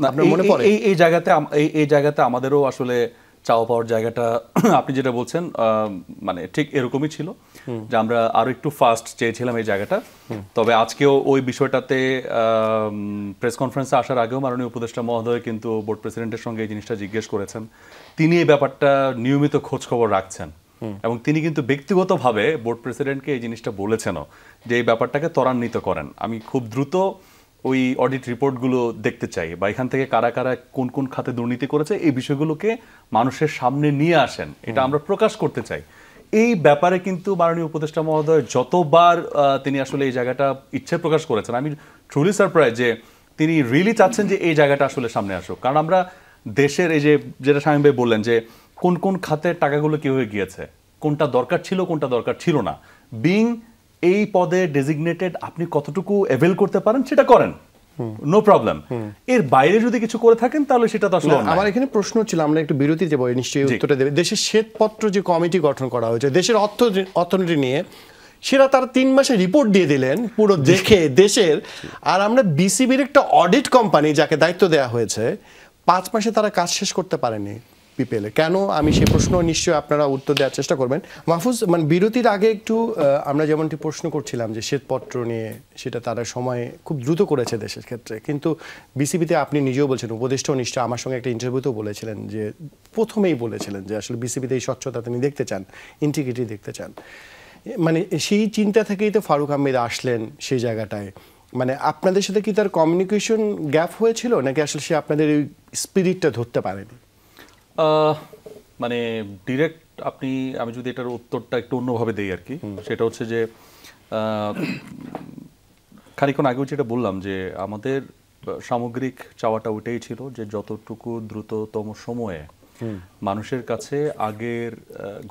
না, আপনার মনে পড়ে? এই জায়গাতে আমাদেরও আসলে চাওয়া পাওয়ার জায়গাটা আপনি যেটা বলছেন মানে ঠিক এরকমই ছিল যে আমরা আরো একটু ফাস্ট চেয়েছিলাম এই জায়গাটা। তবে আজকেও ওই বিষয়টাতে প্রেস কনফারেন্সে আসার আগেও মাননীয় উপদেষ্টা মহোদয় কিন্তু বোর্ড প্রেসিডেন্টের সঙ্গে এই জিনিসটা জিজ্ঞেস করেছেন, তিনি এই ব্যাপারটা নিয়মিত খোঁজ খবর রাখছেন এবং তিনি কিন্তু ব্যক্তিগতভাবে বোর্ড প্রেসিডেন্টকে এই জিনিসটা বলেছেনও যে এই ব্যাপারটাকে ত্বরান্বিত করেন, আমি খুব দ্রুত ওই অডিট রিপোর্টগুলো দেখতে চাই বা এখান থেকে কারা কারা কোন কোন খাতে দুর্নীতি করেছে এই বিষয়গুলোকে মানুষের সামনে নিয়ে আসেন, এটা আমরা প্রকাশ করতে চাই। এই ব্যাপারে কিন্তু মাননীয় উপদেষ্টা মহোদয় যতবার তিনি আসলে এই জায়গাটা ইচ্ছে প্রকাশ করেছেন, আমি ট্রুলি সারপ্রাইজ যে তিনি রিয়েলি চাচ্ছেন যে এই জায়গাটা আসলে সামনে আসুক। কারণ আমরা দেশের এই যে যেটা শামীম ভাই বললেন যে কোন কোন খাতে টাকাগুলো কিভাবে গিয়েছে, কোনটা দরকার ছিল কোনটা দরকার ছিল না, বিং এই পদে ডেজিগনেটেড আপনি কতটুকু অ্যাভেল করতে পারেন সেটা করেন, নো প্রবলেম। এর বাইরে যদি কিছু করে থাকেন তাহলে সেটা তো আসলে আমার এখানে প্রশ্ন ছিল, আমরা একটু বিরতি দেবো, নিশ্চয়ই উত্তরটা দেবে। দেশের শ্বেতপত্র যে কমিটি গঠন করা হয়েছে দেশের অর্থনীতি নিয়ে, সেটা তারা 3 মাসে রিপোর্ট দিয়ে দিলেন পুরো দেখে দেশের, আর আমরা বিসিবির একটা অডিট কোম্পানি যাকে দায়িত্ব দেওয়া হয়েছে 5 মাসে তারা কাজ শেষ করতে পারেনি পিপিএল। কেন? আমি সেই প্রশ্ন নিশ্চয়ই আপনারা উত্তর দেওয়ার চেষ্টা করবেন। মাহফুজ, মানে বিরতির আগে একটু আমরা যেমনটি প্রশ্ন করছিলাম যে শ্বেতপত্র নিয়ে, সেটা তারা সময় খুব দ্রুত করেছে দেশের ক্ষেত্রে, কিন্তু বিসিবিতে আপনি নিজেও বলছেন, উপদেষ্টাও নিশ্চয় আমার সঙ্গে একটা ইন্টারভিউতেও বলেছিলেন যে প্রথমেই বলেছিলেন যে আসলে বিসিবিতে এই স্বচ্ছতা তিনি দেখতে চান, ইন্টিগ্রিটি দেখতে চান। মানে সেই চিন্তা থেকেই তো ফারুক আহমেদ আসলেন সেই জায়গাটায়। মানে আপনাদের সাথে কি তার কমিউনিকেশন গ্যাপ হয়েছিল নাকি আসলে সে আপনাদের এই স্পিরিটটা ধরতে পারেনি? মানে ডিরেক্ট আমি যদি এটার উত্তরটা একটু অন্যভাবে দেই আর কি, সেটা হচ্ছে যে খানিকক্ষণ আগেও যেটা বললাম যে আমাদের সামগ্রিক চাওয়াটা ওইটাই ছিল যে যতটুকু দ্রুততম সময়ে মানুষের কাছে আগের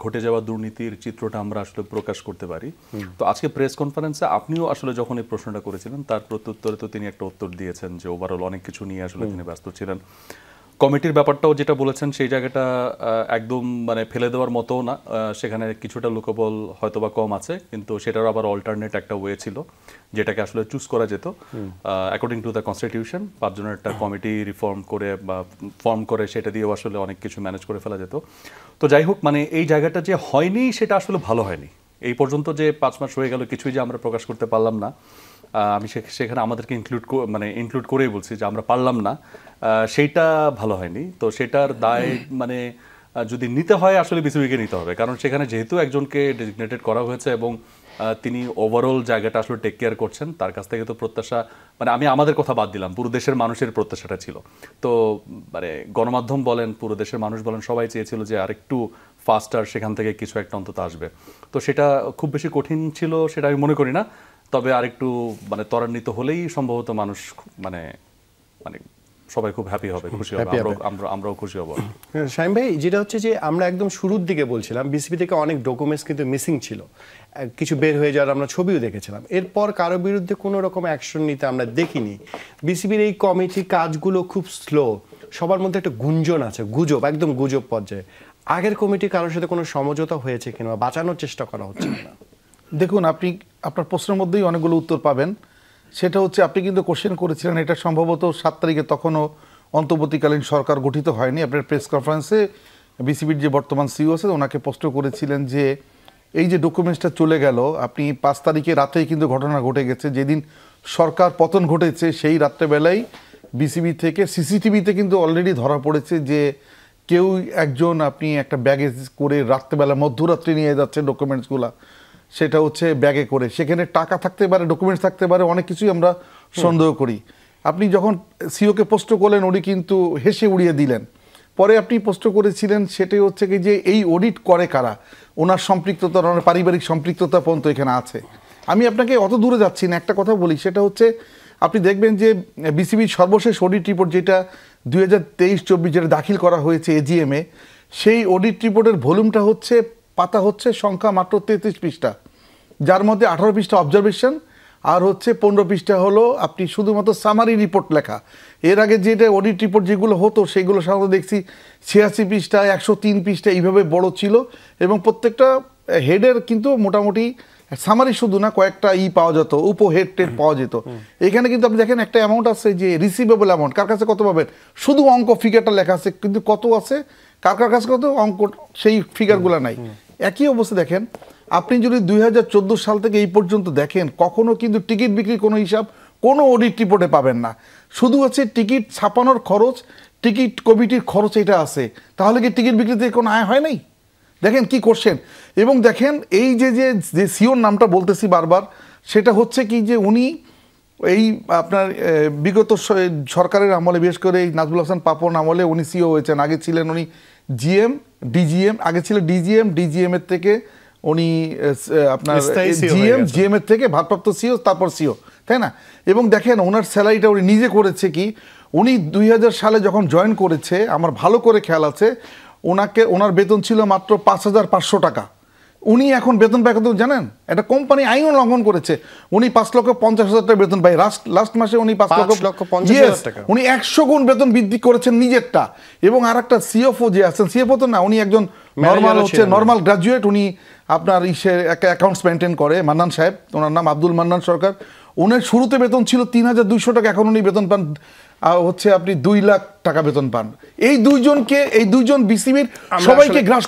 ঘটে যাওয়া দুর্নীতির চিত্রটা আমরা আসলে প্রকাশ করতে পারি। তো আজকে প্রেস কনফারেন্সে আপনিও আসলে যখন এই প্রশ্নটা করেছিলেন তার প্রত্যুত্তরে তো তিনি একটা উত্তর দিয়েছেন যে ওভারঅল অনেক কিছু নিয়ে আসলে তিনি ব্যস্ত ছিলেন। কমিটির ব্যাপারটাও যেটা বলেছেন সেই জায়গাটা একদম মানে ফেলে দেওয়ার মতো না, সেখানে কিছুটা লুকোবল হয়তোবা কম আছে, কিন্তু সেটার আবার অল্টারনেট একটা ওয়ে ছিল যেটাকে আসলে চুজ করা যেত অ্যাকর্ডিং টু দ্য কনস্টিটিউশন। 5 জনের একটা কমিটি রিফর্ম করে বা ফর্ম করে সেটা দিয়েও আসলে অনেক কিছু ম্যানেজ করে ফেলা যেত। তো যাই হোক, মানে এই জায়গাটা যে হয়নি সেটা আসলে ভালো হয়নি। এই পর্যন্ত যে 5 মাস হয়ে গেল কিছুই যে আমরা প্রকাশ করতে পারলাম না, আমি সেখানে আমাদেরকে ইনক্লুড করেই বলছি যে আমরা পারলাম না, সেইটা ভালো হয়নি। তো সেটার দায় মানে যদি নিতে হয় আসলে বিসিবিকে নিতে হবে, কারণ সেখানে যেহেতু একজনকে ডেজিগনেটেড করা হয়েছে এবং তিনি ওভারঅল জায়গাটা আসলে টেক কেয়ার করছেন, তার কাছ থেকে তো প্রত্যাশা, মানে আমি আমাদের কথা বাদ দিলাম, পুরো দেশের মানুষের প্রত্যাশাটা ছিল। তো মানে গণমাধ্যম বলেন, পুরো দেশের মানুষ বলেন, সবাই চেয়েছিল যে আরেকটু ফাস্টার সেখান থেকে কিছু একটা অন্তত আসবে। তো সেটা খুব বেশি কঠিন ছিল সেটা আমি মনে করি না, তবে আরেকটু মানে ত্বরান্বিত হলেই সম্ভবত মানুষ মানে মানে সবাই খুব হ্যাপি হবে, খুশি হবে, আমরাও খুশি হব। শামীম ভাই, যেটা হচ্ছে যে আমরা একদম শুরুর দিকে বলছিলাম বিসিবি থেকে অনেক ডকুমেন্টস কিন্তু মিসিং ছিল, কিছু বের হয়ে যাওয়ার আমরা ছবিও দেখেছিলাম, এরপর কারো বিরুদ্ধে কোনো রকম অ্যাকশন নিতে আমরা দেখিনি। বিসিবির এই কমিটি কাজগুলো খুব স্লো, সবার মধ্যে একটা গুঞ্জন আছে, গুজব, একদম গুজব পর্যায়ে। আগের কমিটি কারোর সাথে কোনো সমঝোতা হয়েছে কিনা, বাঁচানোর চেষ্টা করা হচ্ছে না? দেখুন, আপনি আপনার প্রশ্নের মধ্যেই অনেকগুলো উত্তর পাবেন। সেটা হচ্ছে আপনি কিন্তু কোশ্চেন করেছিলেন, এটা সম্ভবত 7 তারিখে তখনও অন্তর্বর্তীকালীন সরকার গঠিত হয়নি। আপনার প্রেস কনফারেন্সে বিসিবির যে বর্তমান সিইও আছে ওনাকে প্রশ্ন করেছিলেন যে এই যে ডকুমেন্টসটা চলে গেল, আপনি 5 তারিখে রাতেই কিন্তু ঘটনা ঘটে গেছে, যেদিন সরকার পতন ঘটেছে সেই রাত্রেবেলায় বিসিবি থেকে সিসিটিভিতে কিন্তু অলরেডি ধরা পড়েছে যে কেউ একজন আপনি একটা ব্যাগে করে রাত্রেবেলা মধ্যরাত্রি নিয়ে যাচ্ছে ডকুমেন্টসগুলা, সেটা হচ্ছে ব্যাগে করে, সেখানে টাকা থাকতে পারে, ডকুমেন্টস থাকতে পারে, অনেক কিছুই আমরা সন্দেহ করি। আপনি যখন সিওকে পোস্ট করলেন উনি কিন্তু হেসে উড়িয়ে দিলেন। পরে আপনি পোস্ট করেছিলেন সেটাই হচ্ছে কি যে এই অডিট করে কারা, ওনার সম্পৃক্ততা, ওনার পারিবারিক সম্পৃক্ততা পর্যন্ত এখানে আছে। আমি আপনাকে অত দূরে যাচ্ছি না, একটা কথা বলি, সেটা হচ্ছে আপনি দেখবেন যে বিসিবির সর্বশেষ অডিট রিপোর্ট যেটা 2023-24 যেটা দাখিল করা হয়েছে এজিএমে, সেই অডিট রিপোর্টের ভলিউমটা হচ্ছে পাতা হচ্ছে সংখ্যা মাত্র 33 পৃষ্ঠা, যার মধ্যে 18 পৃষ্ঠা অবজারভেশন আর হচ্ছে 15 পৃষ্ঠা হলো আপনি শুধুমাত্র সামারি রিপোর্ট লেখা। এর আগে যেটা অডিট রিপোর্ট যেগুলো হতো সেগুলো সাধারণত দেখছি 86 পৃষ্ঠা 103 পৃষ্ঠা এইভাবে বড় ছিল, এবং প্রত্যেকটা হেডের কিন্তু মোটামুটি সামারি শুধু না কয়েকটা পাওয়া যেত, উপহেড টেড পাওয়া যেত। এখানে কিন্তু আপনি দেখেন একটা অ্যামাউন্ট আছে যে রিসিভেবল অ্যামাউন্ট, কার কাছে কত পাবেন শুধু অঙ্ক ফিগারটা লেখা আছে, কিন্তু কত আছে কার কার কাছে কত অঙ্ক সেই ফিগারগুলো নাই। একই অবস্থা দেখেন আপনি যদি 2014 সাল থেকে এই পর্যন্ত দেখেন কখনো কিন্তু টিকিট বিক্রির কোনো হিসাব কোনো অডিট রিপোর্টে পাবেন না, শুধু হচ্ছে টিকিট ছাপানোর খরচ, টিকিট কমিটির খরচ এটা আছে। তাহলে কি টিকিট বিক্রিতে কোনো আয় হয় নাই? দেখেন কি করছেন। এবং দেখেন এই যে যে সিওর নামটা বলতেছি বারবার, সেটা হচ্ছে কি যে উনি এই আপনার বিগত সরকারের আমলে, বিশেষ করে এই নাজমুল হাসান পাপন আমলে উনি সিও হয়েছেন। আগে ছিলেন উনি জিএম, ডিজিএম, আগে ছিল ডিজিএম এর থেকে উনি আপনার জিএম এর থেকে ভারপ্রাপ্ত সিও, তারপর সিও, তাই না? এবং দেখেন ওনার স্যালারিটা উনি নিজে করেছে কি, উনি 2000 সালে যখন জয়েন করেছে, আমার ভালো করে খেয়াল আছে, ওনার বেতন ছিল মাত্র 5500 টাকা। উনি এখন বেতন পায় কত জানেন? এটা কোম্পানি আইনও লঙ্ঘন করেছে। উনি 5,50,000 টাকা বেতন পায়। লাস্ট মাসে উনি 5,50,000 টাকা, উনি 100 গুণ বেতন বৃদ্ধি করেছেন নিজেরটা। এবং আর একটা সিএফও যে আছেন, সিএফও তো না, উনি একজন নর্মাল গ্রাজুয়েট, উনি আপনার অ্যাকাউন্টস মেনটেন করে, মান্নান সাহেব, ওনার নাম আব্দুল মান্নান সরকার। ওনার শুরুতে বেতন ছিল 3,200 টাকা, এখন উনি বেতন পান হচ্ছে আপনি 2 লাখ টাকা বেতন পান। এই দুইজন বিসিবির সবাইকে গ্রাস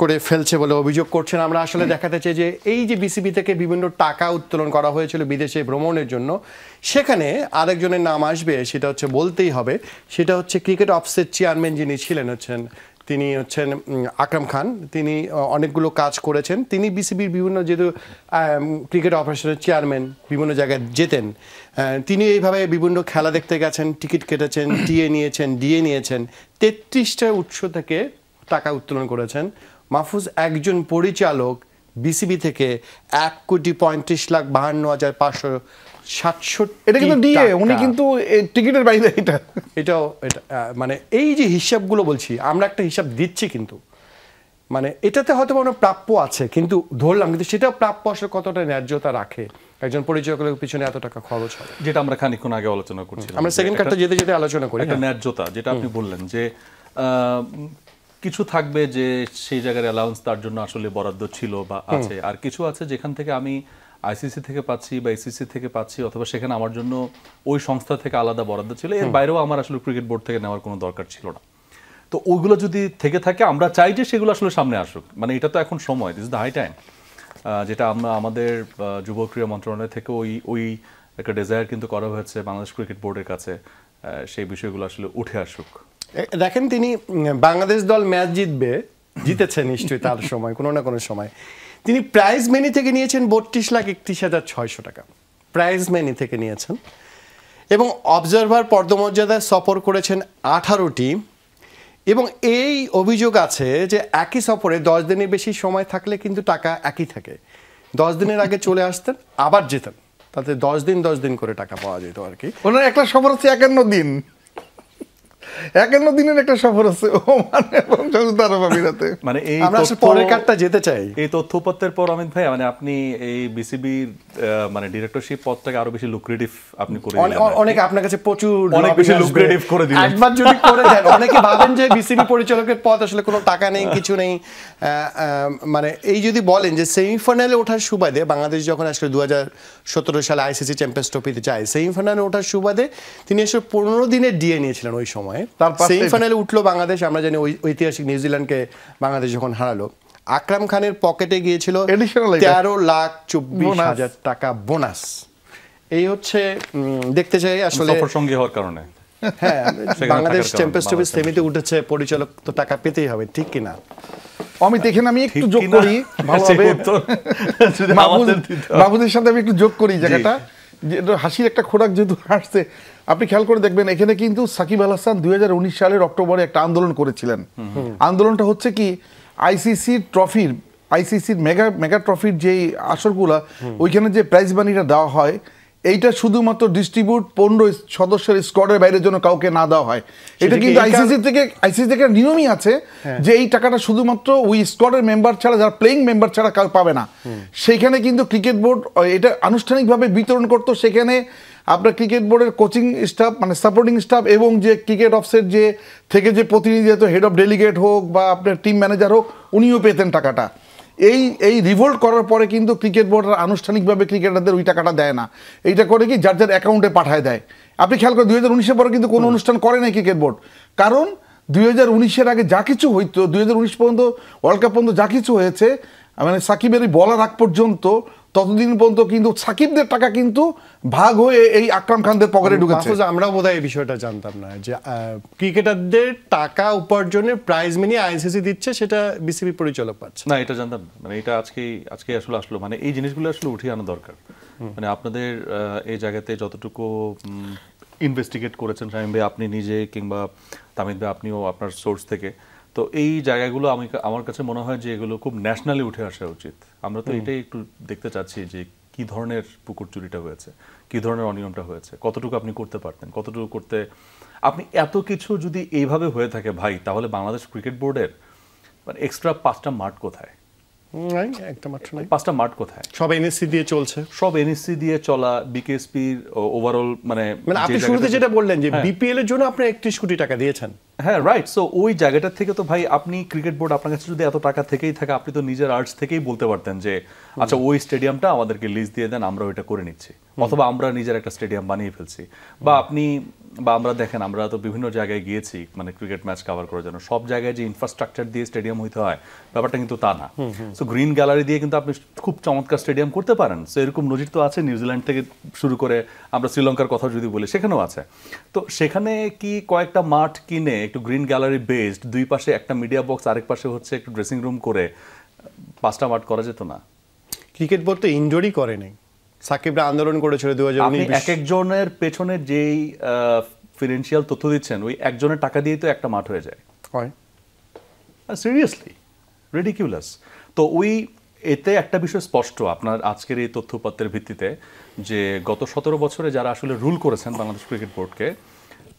করে ফেলছে বলে অভিযোগ করছেন। আমরা আসলে দেখাতে চাই যে এই যে বিসিবি থেকে বিভিন্ন টাকা উত্তোলন করা হয়েছিল বিদেশে ভ্রমণের জন্য, সেখানে আরেকজনের নাম আসবে, সেটা হচ্ছে বলতেই হবে, সেটা হচ্ছে ক্রিকেট অফিসের চেয়ারম্যান যিনি ছিলেন তিনি হচ্ছেন আকরাম খান। তিনি অনেকগুলো কাজ করেছেন। তিনি বিসিবির বিভিন্ন, যেহেতু ক্রিকেট অপারেশনের চেয়ারম্যান, বিভিন্ন জায়গায় যেতেন, তিনি এইভাবে বিভিন্ন খেলা দেখতে গেছেন, টিকিট কেটেছেন, টিএ নিয়েছেন, ডিএ নিয়েছেন, 33টা উৎস থেকে টাকা উত্তোলন করেছেন। মাহফুজ একজন পরিচালক বিসিবি থেকে 1,35,52,567, এটা কিন্তু ডিএ, উনি কিন্তু টিকিটের বাইরে। এটাও মানে এই যে হিসাবগুলো বলছি আমরা, একটা হিসাব দিচ্ছি, কিন্তু মানে এটাতে হয়তো কোনো প্রাপ্য আছে, কিন্তু ধরলাম, কিন্তু সেটাও প্রাপ্য আসলে কতটা ন্যায্যতা রাখে একজন পরিচালকের পিছনে এত টাকা খরচ হয়, যেটা আমরা খানিকক্ষণ আগে আলোচনা করছিলাম। আমরা সেকেন্ড কার্ডটা যেতে যেতে আলোচনা করি। একটা ন্যায্যতা, যেটা আপনি বললেন যে কিছু থাকবে যে সেই জায়গার অ্যালাউন্স তার জন্য আসলে বরাদ্দ ছিল বা আছে, আর কিছু আছে যেখান থেকে আমি আইসিসি থেকে পাচ্ছি বা এসিসি থেকে পাচ্ছি, অথবা সেখানে আমার জন্য ওই সংস্থা থেকে আলাদা বরাদ্দ ছিল, এর বাইরেও আমার আসলে ক্রিকেট বোর্ড থেকে নেওয়ার কোনো দরকার ছিল না। তো ওইগুলো যদি থেকে থাকে, আমরা চাই যে সেগুলো আসলে সামনে আসুক। মানে এটা তো এখন সময়, this is the high time, যেটা আমরা আমাদের যুব ক্রীড়া মন্ত্রণালয় থেকে ওই একটা ডিজায়ার কিন্তু করা হয়েছে বাংলাদেশ ক্রিকেট বোর্ডের কাছে, সেই বিষয়গুলো আসলে উঠে আসুক। দেখেন, তিনি বাংলাদেশ দল ম্যাচ জিতেছে নিশ্চয়ই তার সময়, কোনো না কোনো সময় তিনি প্রাইজ মানি থেকে নিয়েছেন 32,31,600 টাকা, প্রাইজ মানি থেকে নিয়েছেন। এবং অবজারভার পদমর্যাদায় সফর করেছেন 18টি। এবং এই অভিযোগ আছে যে একই সফরে 10 দিনের বেশি সময় থাকলে কিন্তু টাকা একই থাকে। 10 দিনের আগে চলে আসতেন, আবার যেতেন, তাতে 10 দিন করে টাকা পাওয়া যেত আর কি। ওনার একটা সফর হচ্ছে 51 দিন, 51 দিনের একটা সফর আছে মানে এই আমরা পরের কার্ডটা যেতে চাই। এই তথ্য উপাত্তের পর অমিত ভাই, মানে আপনি এই বিসিবির মানে ডিরেক্টরশিপ পদটাকে আরো বেশি লুক্রেটিভ আপনি করে দিলেন। অনেক আপনার কাছে প্রচুর অনেক বেশি লুক্রেটিভ করে দিলেন। একবার যদি করে দেন, অনেকে ভাবেন যে বিসিবি পরিচালকের পদ আসলে কোনো টাকা নেই, কিছু নেই। মানে এই যদি বলেন যে সেমিফাইনালে ওঠার সুবাদে বাংলাদেশ যখন আসলে 2017 সালে আইসিসি চ্যাম্পিয়ন্স ট্রফিতে যায়, সেমিফাইনালে ওঠার সুবাদে তিনি আসলে 15 দিনের ডিএ নিয়েছিলেন ওই সময়। সেমিফাইনালে উঠলো বাংলাদেশ, আমরা জানি ওই ঐতিহাসিক নিউজিল্যান্ডকে বাংলাদেশ যখন হারালো। আকরাম খানের পকেটে গিয়েছিল 13,24,000 টাকা বোনাস। এই হচ্ছে দেখতে চাই আসলে সঙ্গী হওয়ার কারণে। হ্যাঁ, বাংলাদেশ চ্যাম্পিয়ন্স ট্রফি সেমিতে উঠেছে, পরিচালক তো টাকা পেতেই হবে, ঠিক কিনা? অমিত, এখানে আমি একটু যোগ করি ভালোভাবে, মাহফুজের সাথে আমি একটু যোগ করি জায়গাটা, হাসির একটা খোরাক যেহেতু হাসছে। আপনি খেয়াল করে দেখবেন এখানে কিন্তু সাকিব আল হাসান 2019 সালের অক্টোবরে একটা আন্দোলন করেছিলেন। আন্দোলনটা হচ্ছে কি, আইসিসির মেগা ট্রফির যে আসরগুলা, ওইখানে যে প্রাইজ মানিটা দেওয়া হয়, এইটা শুধুমাত্র ডিস্ট্রিবিউট 15 সদস্যের স্কোয়াডের বাইরে জন্য কাউকে না দেওয়া হয়। এটা কিন্তু আইসিসি থেকে নিয়মই আছে যে এই টাকাটা শুধুমাত্র ওই স্কোয়াডের মেম্বার ছাড়া, যারা প্লেইং মেম্বার ছাড়া কেউ পাবে না। সেইখানে কিন্তু ক্রিকেট বোর্ড এটা আনুষ্ঠানিকভাবে বিতরণ করতো। সেখানে আপনার ক্রিকেট বোর্ডের কোচিং স্টাফ, মানে সাপোর্টিং স্টাফ, এবং যে ক্রিকেট অফিসের যে থেকে যে প্রতিনিধি, হেড অফ ডেলিগেট হোক বা আপনার টিম ম্যানেজার হোক, উনিও পেতেন টাকাটা। এই রিভোল্ট করার পরে কিন্তু ক্রিকেট বোর্ড আনুষ্ঠানিকভাবে ক্রিকেটারদের ওই টাকাটা দেয় না। এইটা করে কি যার যার অ্যাকাউন্টে পাঠায় দেয়। আপনি খেয়াল করেন 2019-এর পরে কিন্তু কোনো অনুষ্ঠান করে নাই ক্রিকেট বোর্ড, কারণ 2019-এর আগে যা কিছু হইতো, 2019 পর্যন্ত ওয়ার্ল্ড কাপ পর্যন্ত যা কিছু হয়েছে, মানে সাকিবের বলার আগ পর্যন্ত ততদিন পর্যন্ত কিন্তু সাকিবদের টাকা কিন্তু ভাগ হয়ে এই আকরাম খানদের পকেটে ঢুকেছে। আমরা বোধহয় এই বিষয়টা জানতাম না যে ক্রিকেটারদের টাকা উপার্জনের প্রাইজ মানি আইসিসি দিচ্ছে, সেটা বিসিবি পরিচালক পাচ্ছে না। এটা জানতাম না, মানে এটা আজকে আসলে মানে এই জিনিসগুলো আসলে উঠিয়ে আনা দরকার। মানে আপনাদের এই জায়গাতে যতটুকু ইনভেস্টিগেট করেছেন শামীম ভাই, আপনি নিজে কিংবা তামিদ ভাই, আপনিও আপনার সোর্স থেকে, তো এই জায়গাগুলো আমার কাছে মনে হয় যে এগুলো খুব ন্যাশনালি উঠে আসা উচিত। আমরা তো এটাই একটু দেখতে চাচ্ছি যে কি ধরনের পুকুর চুরিটা হয়েছে, কি ধরনের অনিয়মটা হয়েছে, কতটুকু আপনি করতে পারতেন, কতটুকু করতে আপনি এত কিছু যদি এইভাবে হয়ে থাকে ভাই, তাহলে বাংলাদেশ ক্রিকেট বোর্ডের মানে এক্সট্রা 5টা মাঠ কোথায়? একটা মাত্র নাই, 5টা মাঠ কোথায়? সব এনএসসি দিয়ে চলছে, সব এনএসসি দিয়ে চলা, বিকেএসপির ওভারঅল মানে আপনি শুরুতে যেটা বললেন যে বিপিএল এর জন্য আপনি 31 কোটি টাকা দিয়েছেন। হ্যাঁ, রাইট। সো ওই জায়গাটা থেকে তো ভাই আপনি ক্রিকেট বোর্ড আপনার কাছে যদি এত টাকা থেকেই থাকে, আপনি তো নিজের আর্টস থেকেই বলতে পারতেন যে আচ্ছা ওই স্টেডিয়ামটা আমাদেরকে লিজ দিয়ে দেন, আমরা ওইটা করে নিচ্ছি, অথবা আমরা নিজের একটা স্টেডিয়াম বানিয়ে ফেলছি। বা আমরা দেখেন, আমরা তো বিভিন্ন জায়গায় গিয়েছি মানে ক্রিকেট ম্যাচ কভার করার জন্য, সব জায়গায় যে ইনফ্রাস্ট্রাকচার দিয়ে স্টেডিয়াম হইতে হয় ব্যাপারটা কিন্তু তা না। সো গ্রিন গ্যালারি দিয়ে কিন্তু আপনি খুব চমৎকার স্টেডিয়াম করতে পারেন। সো এরকম নজির তো আছে, নিউজিল্যান্ড থেকে শুরু করে আমরা শ্রীলঙ্কার কথা যদি বলি সেখানেও আছে। তো সেখানে কি কয়েকটা মাঠ কিনে একটু গ্রিন গ্যালারি বেসড, দুই পাশে একটা মিডিয়া বক্স, আরেক পাশে হচ্ছে একটু ড্রেসিং রুম করে 5টা মাঠ করা যেত না? ক্রিকেট বোর্ড তো ইনডোরই করে নাই। সাকিবরা আন্দোলন করেছিল 2019। এক একজনের পেছনে যেই ফিনান্সিয়াল তথ্য দিচ্ছেন, ওই একজনের টাকা দিয়েই তো একটা মাঠ হয়ে যায়। Seriously ridiculous. তো এতে একটা বিষয় স্পষ্ট আপনার আজকের এই তথ্যপত্রের ভিত্তিতে, যে গত 17 বছরে যারা আসলে রুল করেছেন বাংলাদেশ ক্রিকেট বোর্ডকে,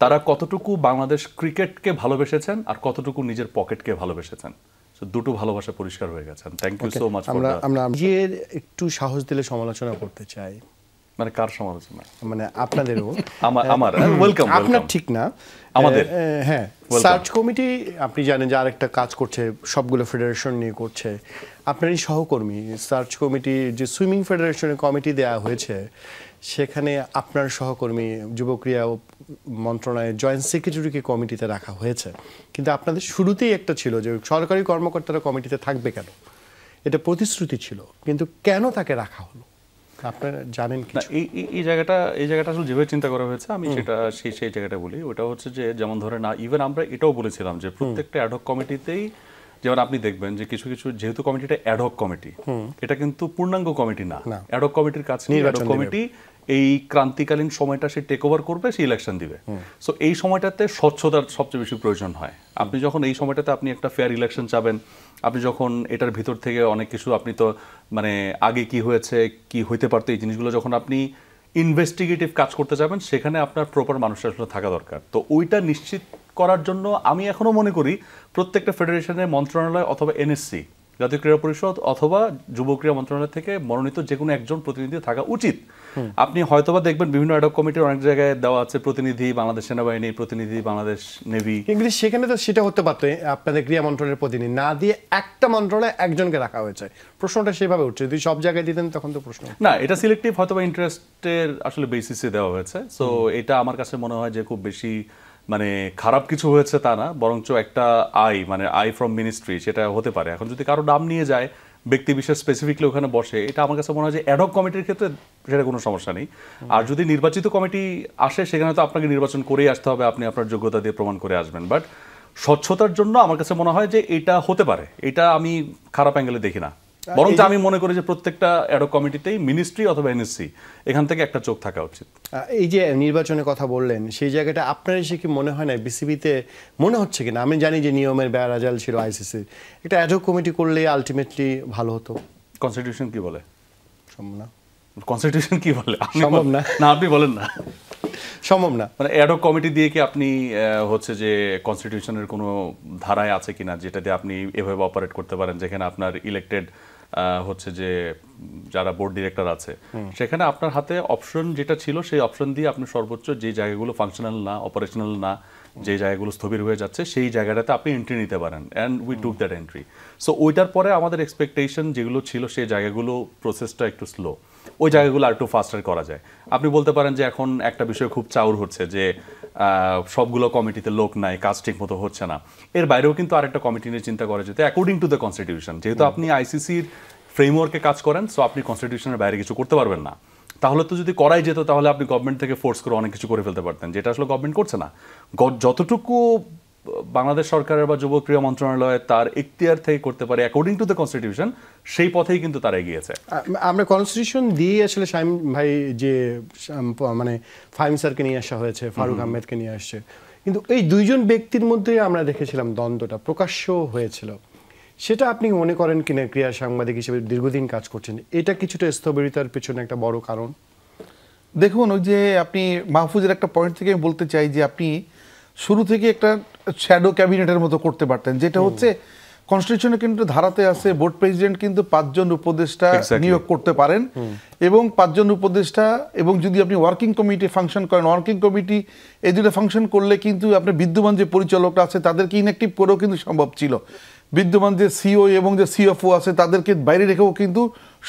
তারা কতটুকু বাংলাদেশ ক্রিকেটকে ভালোবেসেছেন আর কতটুকু নিজের পকেটকে ভালোবেসেছেন। দুটো ভালোবাসা পরিষ্কার হয়ে গেছেন। Thank you so much. আমরা নিজের একটু সাহস দিলে সমালোচনা করতে চাই। মানে কার সমালোচনা? মানে আপনাদেরও। আমার ওয়েলকাম। আপনার ঠিক না, আমাদের। হ্যাঁ, সার্চ কমিটি আপনি জানেন যে আরেকটা কাজ করছে, সবগুলো ফেডারেশন নিয়ে করছে। আপনারই সহকর্মী সার্চ কমিটি, যে সুইমিং ফেডারেশনের কমিটি দেওয়া হয়েছে, সেখানে আপনার সহকর্মী যুব ক্রীড়া মন্ত্রণালয়ের জয়েন্ট সেক্রেটারিকে কমিটিতে রাখা হয়েছে। কিন্তু আপনাদের শুরুতেই একটা ছিল যে সরকারি কর্মকর্তারা কমিটিতে থাকবে কেন, এটা প্রতিশ্রুতি ছিল, কিন্তু কেন তাকে রাখা হলো আপনারা জানেন কি? এই জায়গাটা আসলে যেভাবে চিন্তা করা হয়েছে, আমি সেটা সেই জায়গাটা বলি। ওটা হচ্ছে যে, যেমন ধরেন ইভেন আমরা এটাও বলেছিলাম যে প্রত্যেকটা অ্যাডহক কমিটিতেই, যেমন আপনি দেখবেন যে কিছু যেহেতু কমিটিটা অ্যাডহক কমিটি, এটা কিন্তু পূর্ণাঙ্গ কমিটি না। অ্যাডহক কমিটির কাছে অ্যাডহক কমিটি এই ক্রান্তিকালীন সময়টা সে টেক ওভার করবে, সে ইলেকশন দিবে। সো এই সময়টাতে স্বচ্ছতার সবচেয়ে বেশি প্রয়োজন হয়। আপনি যখন এই সময়টাতে আপনি একটা ফেয়ার ইলেকশন চাবেন, আপনি যখন এটার ভিতর থেকে অনেক কিছু, আপনি তো মানে আগে কি হয়েছে, কি হইতে পারতো, এই জিনিসগুলো যখন আপনি ইনভেস্টিগেটিভ কাজ করতে যাবেন, সেখানে আপনার প্রপার মানুষের আসলে থাকা দরকার। তো ওইটা নিশ্চিত করার জন্য আমি এখনো মনে করি প্রত্যেকটা ফেডারেশনের মন্ত্রণালয় অথবা এনএসসি, জাতীয় ক্রীড়া পরিষদ অথবা যুব ক্রীড়া মন্ত্রণালয় থেকে মনোনীত যে কোনো একজন প্রতিনিধি থাকা উচিত। আপনি হয়তোবা দেখবেন বিভিন্ন অ্যাডহক কমিটির অনেক জায়গায় দেওয়া আছে প্রতিনিধি বাংলাদেশ সেনাবাহিনী, প্রতিনিধি বাংলাদেশ নেভি। কিন্তু সেখানে তো সেটা হতে পারতো, আপনাদের ক্রীড়া মন্ত্রণালয়ের প্রতিনিধি না দিয়ে একটা মন্ত্রণালয়ে একজনকে রাখা হয়েছে। প্রশ্নটা সেভাবে উঠছে, যদি সব জায়গায় দিতেন তখন তো প্রশ্ন না। এটা সিলেক্টিভ হয়তোবা ইন্টারেস্টের আসলে বেসিসে দেওয়া হয়েছে। সো এটা আমার কাছে মনে হয় যে খুব বেশি মানে খারাপ কিছু হয়েছে তা না, বরঞ্চ একটা মানে আই ফ্রম মিনিস্ট্রি সেটা হতে পারে। এখন যদি কারো নাম নিয়ে যায়, ব্যক্তি বিশেষ স্পেসিফিকলি ওখানে বসে, এটা আমার কাছে মনে হয় যে অ্যাডহক কমিটির ক্ষেত্রে সেটা কোনো সমস্যা নেই। আর যদি নির্বাচিত কমিটি আসে, সেখানে তো আপনাকে নির্বাচন করেই আসতে হবে, আপনি আপনার যোগ্যতা দিয়ে প্রমাণ করে আসবেন। বাট স্বচ্ছতার জন্য আমার কাছে মনে হয় যে এটা হতে পারে, এটা আমি খারাপ অ্যাঙ্গেলে দেখি না। বরং আমি মনে করি যে প্রত্যেকটা অ্যাডহক কমিটিতেই মিনিস্ট্রি অথবা এনএসসি এখান থেকে একটা চোখ থাকা উচিত। এই যে নির্বাচনের কথা বললেন, সেই জায়গাটা আপনার এসে কি মনে হয় না বিসিবিতে মনে হচ্ছে কিনা? আমি জানি যে নিয়মের বেড়াজাল ছিল আইসিসি, এটা অ্যাডহক কমিটি করলে আলটিমেটলি ভালো হতো। কনস্টিটিউশন কি বলে? সম্ভাবনা কনস্টিটিউশন কি বলে? সম্ভব না। না, আপনি বলেন না। সম্ভব না। মানে অ্যাডহক কমিটি দিয়ে কি আপনি হচ্ছে যে কনস্টিটিউশনের কোনো ধারায় আছে কিনা যেটা দিয়ে আপনি এভাবে অপারেট করতে পারেন, যেখানে আপনার ইলেক্টেড হচ্ছে যে যারা বোর্ড ডিরেক্টর আছে, সেখানে আপনার হাতে অপশন যেটা ছিল সেই অপশন দিয়ে আপনি সর্বোচ্চ যে জায়গাগুলো ফাংশনাল না, অপারেশনাল না, যে জায়গাগুলো স্থবির হয়ে যাচ্ছে সেই জায়গাটাতে আপনি এন্ট্রি নিতে পারেন, and we took that entry. So ওইটার পরে আমাদের এক্সপেকটেশন যেগুলো ছিল সেই জায়গাগুলো প্রসেসটা একটু স্লো, ওই জায়গাগুলো আর একটু ফাস্টার করা যায়। আপনি বলতে পারেন যে এখন একটা বিষয় খুব চাউর হচ্ছে যে সবগুলো কমিটিতে লোক নাই, কাজ ঠিক মতো হচ্ছে না। এর বাইরেও কিন্তু আরেকটা কমিটি নিয়ে চিন্তা করা যেতে, অ্যাকর্ডিং টু দ্য কনস্টিটিউশন, যেহেতু আপনি আইসিসির ফ্রেমওয়ার্কে কাজ করেন, সো আপনি কনস্টিটিউশনের বাইরে কিছু করতে পারবেন না। তাহলে তো যদি করাই যেত তাহলে আপনি গভর্নমেন্ট থেকে ফোর্স করে অনেক কিছু করে ফেলতে পারতেন, যেটা আসলে গভর্নমেন্ট করছে না। যতটুকু বাংলাদেশ সরকারের বা যুব ক্রীড়া মন্ত্রণালয় তার এখতিয়ার থেকে করতে পারে অ্যাকর্ডিং টু দ্য কনস্টিটিউশন, সেই পথেই কিন্তু তারা এগিয়েছে। আমরা কনস্টিটিউশন দিয়ে আসলে শামীম ভাই যে মানে ফাহিম স্যারকে নিয়ে আসা হয়েছে, ফারুক আহমেদকে নিয়ে আসছে, কিন্তু এই দুইজন ব্যক্তির মধ্যে আমরা দেখেছিলাম দ্বন্দ্বটা প্রকাশ্য হয়েছিল। সেটা আপনি মনে করেন কিনা, ক্রীড়া সাংবাদিক হিসেবে দীর্ঘদিন কাজ করছেন, এটা কিছুটা স্থবিরতার পেছনে একটা বড় কারণ? দেখুন, ওই যে আপনি মাহফুজের একটা পয়েন্ট থেকে আমি বলতে চাই যে আপনি শুরু থেকে একটা শ্যাডো ক্যাবিনেটের মতো করতে পারতেন, যেটা হচ্ছে কনস্টিটিউশনে কিন্তু ধারাতে আছে বোর্ড প্রেসিডেন্ট কিন্তু 5 জন উপদেষ্টা নিয়োগ করতে পারেন, এবং 5 জন উপদেষ্টা, এবং যদি আপনি ওয়ার্কিং কমিটি ফাংশন করেন, ওয়ার্কিং কমিটি এই দুটো ফাংশন করলে কিন্তু আপনার বিদ্যমান যে পরিচালকরা আছে তাদেরকে ইনঅ্যাক্টিভ করেও কিন্তু সম্ভব ছিল। বিদ্যমান যে সিও এবং যে সিএফও আছে তাদেরকে বাইরে রেখেও কিন্তু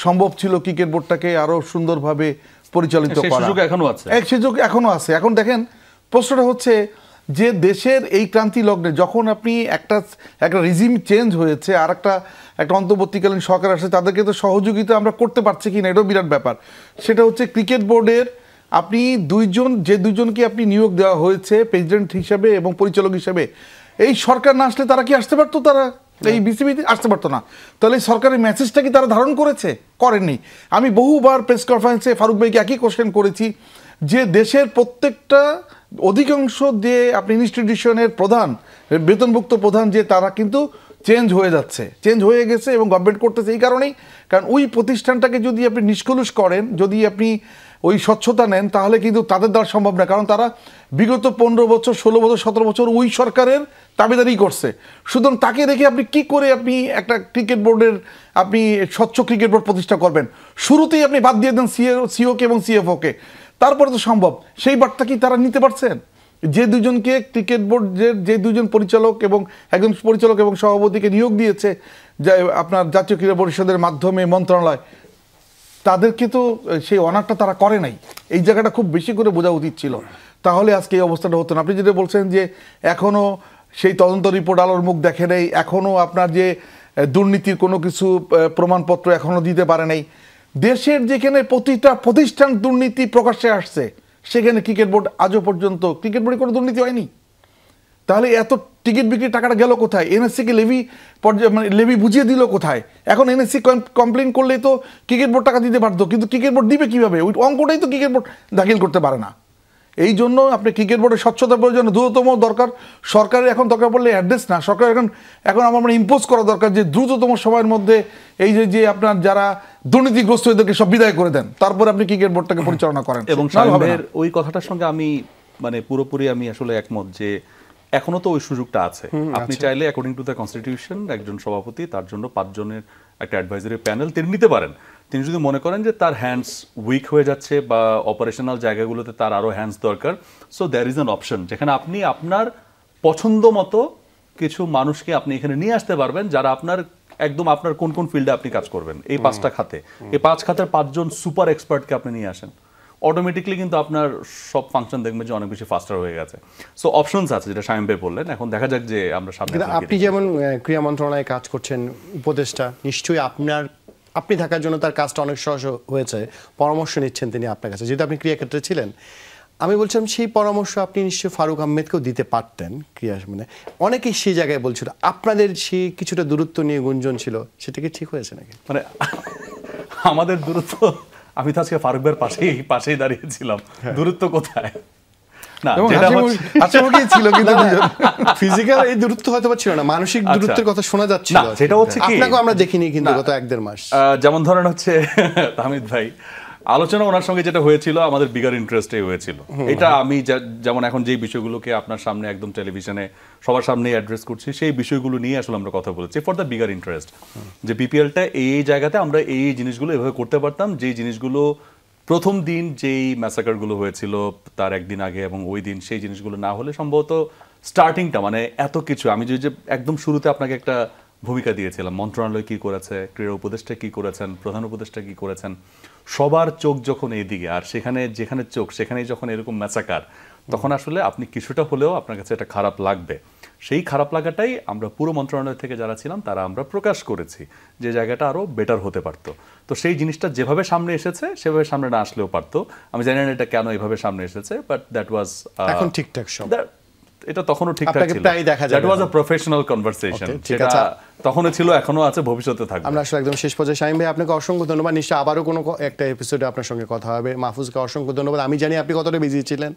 সম্ভব ছিল ক্রিকেট বোর্ডটাকে আরো সুন্দরভাবে পরিচালিত করা। সুযোগ এখনো আছে, সুযোগ এখনো আছে। এখন দেখেন, প্রশ্নটা হচ্ছে যে দেশের এই ক্রান্তি লগ্নে যখন আপনি একটা রিজিম চেঞ্জ হয়েছে, আর একটা অন্তর্বর্তীকালীন সরকার আসে, তাদেরকে তো সহযোগিতা আমরা করতে পারছি কিনা এটাও বিরাট ব্যাপার। সেটা হচ্ছে ক্রিকেট বোর্ডের আপনি দুইজনকে আপনি নিয়োগ দেওয়া হয়েছে প্রেসিডেন্ট হিসেবে এবং পরিচালক হিসেবে, এই সরকার না আসলে তারা কি আসতে পারতো? তারা এই বিসিবিতে আসতে পারতো না। তাহলে সরকারের মেসেজটা কি তারা ধারণ করেছে? করেননি। আমি বহুবার প্রেস কনফারেন্সে ফারুক ভাইকে একই কোশ্চেন করেছি যে দেশের প্রত্যেকটা অধিকাংশ যে আপনি ইনস্টিটিউশনের প্রধান, বেতনভুক্ত প্রধান, যে তারা কিন্তু চেঞ্জ হয়ে যাচ্ছে, চেঞ্জ হয়ে গেছে, এবং গভর্নমেন্ট করতেছে এই কারণেই, কারণ ওই প্রতিষ্ঠানটাকে যদি আপনি নিষ্কলুষ করেন, যদি আপনি ওই স্বচ্ছতা নেন, তাহলে কিন্তু তাদের দ্বারা সম্ভব না। কারণ তারা বিগত 15 বছর, 16 বছর, 17 বছর ওই সরকারের দাবিদারি করছে। সুতরাং তাকে রেখে আপনি কি করে আপনি একটা ক্রিকেট বোর্ডের আপনি স্বচ্ছ ক্রিকেট বোর্ড প্রতিষ্ঠা করবেন? শুরুতেই আপনি বাদ দিয়ে দেন সিওকে এবং সিএফওকে, তারপরে তো সম্ভব। সেই বার্তা কি তারা নিতে পারছেন? যে দুজনকে ক্রিকেট বোর্ডের যে দুজন পরিচালক এবং একজন পরিচালক এবং সভাপতিকে নিয়োগ দিয়েছে আপনার জাতীয় ক্রীড়া পরিষদের মাধ্যমে মন্ত্রণালয়, তাদেরকে তো সেই অনারটা তারা করে নাই। এই জায়গাটা খুব বেশি করে বোঝা উচিত ছিল, তাহলে আজকে এই অবস্থাটা হতো না। আপনি যেটা বলছেন যে এখনও সেই তদন্ত রিপোর্ট আলোর মুখ দেখে নেই, এখনও আপনার যে দুর্নীতির কোনো কিছু প্রমাণপত্র এখনও দিতে পারে নাই। দেশের যেখানে প্রতিটা প্রতিষ্ঠান দুর্নীতি প্রকাশ্যে আসছে, সেখানে ক্রিকেট বোর্ড আজও পর্যন্ত ক্রিকেট বোর্ডে কোনো দুর্নীতি হয়নি। তাহলে এত টিকিট বিক্রির টাকাটা গেল কোথায়? এনএসসিকে লেভি বুঝিয়ে দিল কোথায়? এখন এনএসসি কমপ্লেন করলেই তো ক্রিকেট বোর্ড টাকা দিতে পারতো, কিন্তু ক্রিকেট বোর্ড দিবে কিভাবে? ওই অঙ্কটাই তো ক্রিকেট বোর্ড দাখিল করতে পারে না। এই জন্য আপনি ক্রিকেট বোর্ডের স্বচ্ছতার প্রয়োজন দ্রুততম দরকার। সরকারের এখন দরকার পড়লে অ্যাড্রেস না, সরকার এখন আমার ইম্পোজ করা দরকার যে দ্রুততম সময়ের মধ্যে এই যে আপনার যারা দুর্নীতিগ্রস্ত এদেরকে সব বিদায় করে দেন, তারপর আপনি ক্রিকেট বোর্ডটাকে পরিচালনা করেন। এবং শামীমের ওই কথাটার সঙ্গে আমি পুরোপুরি আসলে একমত যে এখনো তো ওই সুযোগটা আছে। আপনি চাইলে অ্যাকর্ডিং টু দ্য কনস্টিটিউশন একজন সভাপতি, তার জন্য 5 জনের একটা অ্যাডভাইজারি প্যানেল তিনি নিতে পারেন। তিনি যদি মনে করেন যে তার হ্যান্ডস উইক হয়ে যাচ্ছে বা অপারেশনাল জায়গাগুলোতে তার আরো হ্যান্ডস দরকার, so there is an option যেখানে আপনি আপনার পছন্দ মতো কিছু মানুষকে আপনি এখানে নিয়ে আসতে পারবেন, যারা আপনার কোন কোন ফিল্ডে আপনি কাজ করবেন, এই 5টা খাতে, এই 5 খাতের 5 জন সুপার এক্সপার্টকে আপনি নিয়ে আসেন, অটোমেটিকলি কিন্তু আপনার সব ফাংশন দেখবেন যে অনেক বেশি ফাস্টার হয়ে গেছে। সো অপশনস আছে, যেটা শামীম ভাই বললেন। এখন দেখা যাক যে আমরা সামনে। আপনি যেমন ক্রীড়া মন্ত্রণালয়ে কাজ করছেন, উপদেষ্টা, নিশ্চয়ই আপনি থাকার জন্য তার কাজটা অনেক সহজ হয়েছে, পরামর্শ নিচ্ছেন তিনি আপনার কাছে, যেহেতু আপনি ক্রীড়া ক্ষেত্রে ছিলেন। আমি বলছিলাম সেই পরামর্শ আপনি নিশ্চয়ই ফারুক আহমেদকেও দিতে পারতেন। ক্রীড়া অনেকেই সেই জায়গায় বলছিল আপনাদের সেই কিছুটা দূরত্ব নিয়ে গুঞ্জন ছিল, সেটা কি ঠিক হয়েছে নাকি? আমাদের দূরত্ব, আমি তো আজকে ফারুক ভাইয়ের পাশেই দাঁড়িয়েছিলাম, দূরত্ব কোথায়? না, ছিল কিন্তু ফিজিক্যাল এই দূরত্ব হয়তো ছিল না, মানসিক দূরত্বের কথা শোনা যাচ্ছিল। সেটা হচ্ছে কি, আপনাকে আমরা দেখিনি কিন্তু গত 1-1.5 মাস। যেমন ধরেন হচ্ছে তাহমিদ ভাই, আলোচনা ওনার সঙ্গে যেটা হয়েছিল আমাদের বিগার ইন্টারেস্টে হয়েছিল। এটা আমি যেমন এখন যেই বিষয়গুলোকে আপনার সামনে একদম টেলিভিশনে সবার সামনেই অ্যাড্রেস করছি, সেই বিষয়গুলো নিয়ে আসলে আমরা কথা বলেছি ফর দ্য বিগার ইন্টারেস্ট, যে বিপিএলটা এই জায়গাতে আমরা এই জিনিসগুলো এভাবে করতে পারতাম, যেই জিনিসগুলো প্রথম দিন যেই ম্যাসাকারগুলো হয়েছিল তার একদিন আগে এবং ওই দিন সেই জিনিসগুলো না হলে সম্ভবত স্টার্টিংটা মানে এত কিছু, আমি যে একদম শুরুতে আপনাকে একটা ভূমিকা দিয়েছিলাম, মন্ত্রণালয় কি করেছে, ক্রীড়া উপদেষ্টা কি করেছেন, প্রধান উপদেষ্টা কি করেছেন, সবার চোখ যখন এইদিকে, আর সেখানে যেখানে চোখ সেখানেই যখন এরকম ম্যাসাকার, তখন আসলে আপনি কিছুটা হলেও আপনার কাছে এটা খারাপ লাগবে। সেই খারাপ লাগাটাই আমরা পুরো মন্ত্রণালয় থেকে যারা ছিলাম তারা আমরা প্রকাশ করেছি যে জায়গাটা আরো বেটার হতে পারতো। তো সেই জিনিসটা যেভাবে সামনে এসেছে সেভাবে সামনে না আসলেও পারতো। আমি জানি না এটা কেন এইভাবে সামনে এসেছে, বাট দ্যাট ওয়াজ এখন ঠিকঠাক সব, এটা তখনও ঠিকঠাক আপনাকে ছিল। প্রায় দেখা যায় that was a professional conversation, ঠিক সেটা আছে। তখনও ছিল, এখনো আছে, ভবিষ্যতে থাকবে। আমরা আসলে একদম শেষ পর্যায়ে শামীম ভাই আপনাকে অসংখ্য ধন্যবাদ। নিশ্চয়ই আবারও কোনো একটা এপিসোডে আপনার সঙ্গে কথা হবে। মাহফুজকে অসংখ্য ধন্যবাদ। আমি জানি আপনি কতটা বিজি ছিলেন,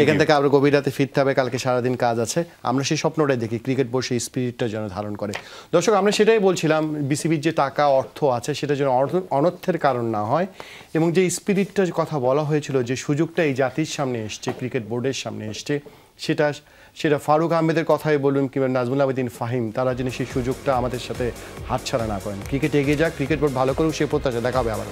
এখান থেকে আবার গভীর রাতে ফিরতে হবে, কালকে সারাদিন কাজ আছে। আমরা সেই স্বপ্নটাই দেখি, ক্রিকেট বোর্ড সেই স্পিরিটটা যেন ধারণ করে। দর্শক, আমরা সেটাই বলছিলাম, বিসিবির যে টাকা অর্থ আছে সেটা যেন অনর্থের কারণ না হয়, এবং যে স্পিরিটটার কথা বলা হয়েছিল, যে সুযোগটা এই জাতির সামনে এসছে, ক্রিকেট বোর্ডের সামনে এসছে, সেটা ফারুক আহমেদের কথাই বলুন কিংবা নাজমুল আবেদিন ফাহিম, তারা যেন সেই সুযোগটা আমাদের সাথে হাতছাড়া না করেন। ক্রিকেট এগিয়ে যাক, ক্রিকেট বোর্ড ভালো করুক, সে প্রত্যাশা। দেখা হবে আবার।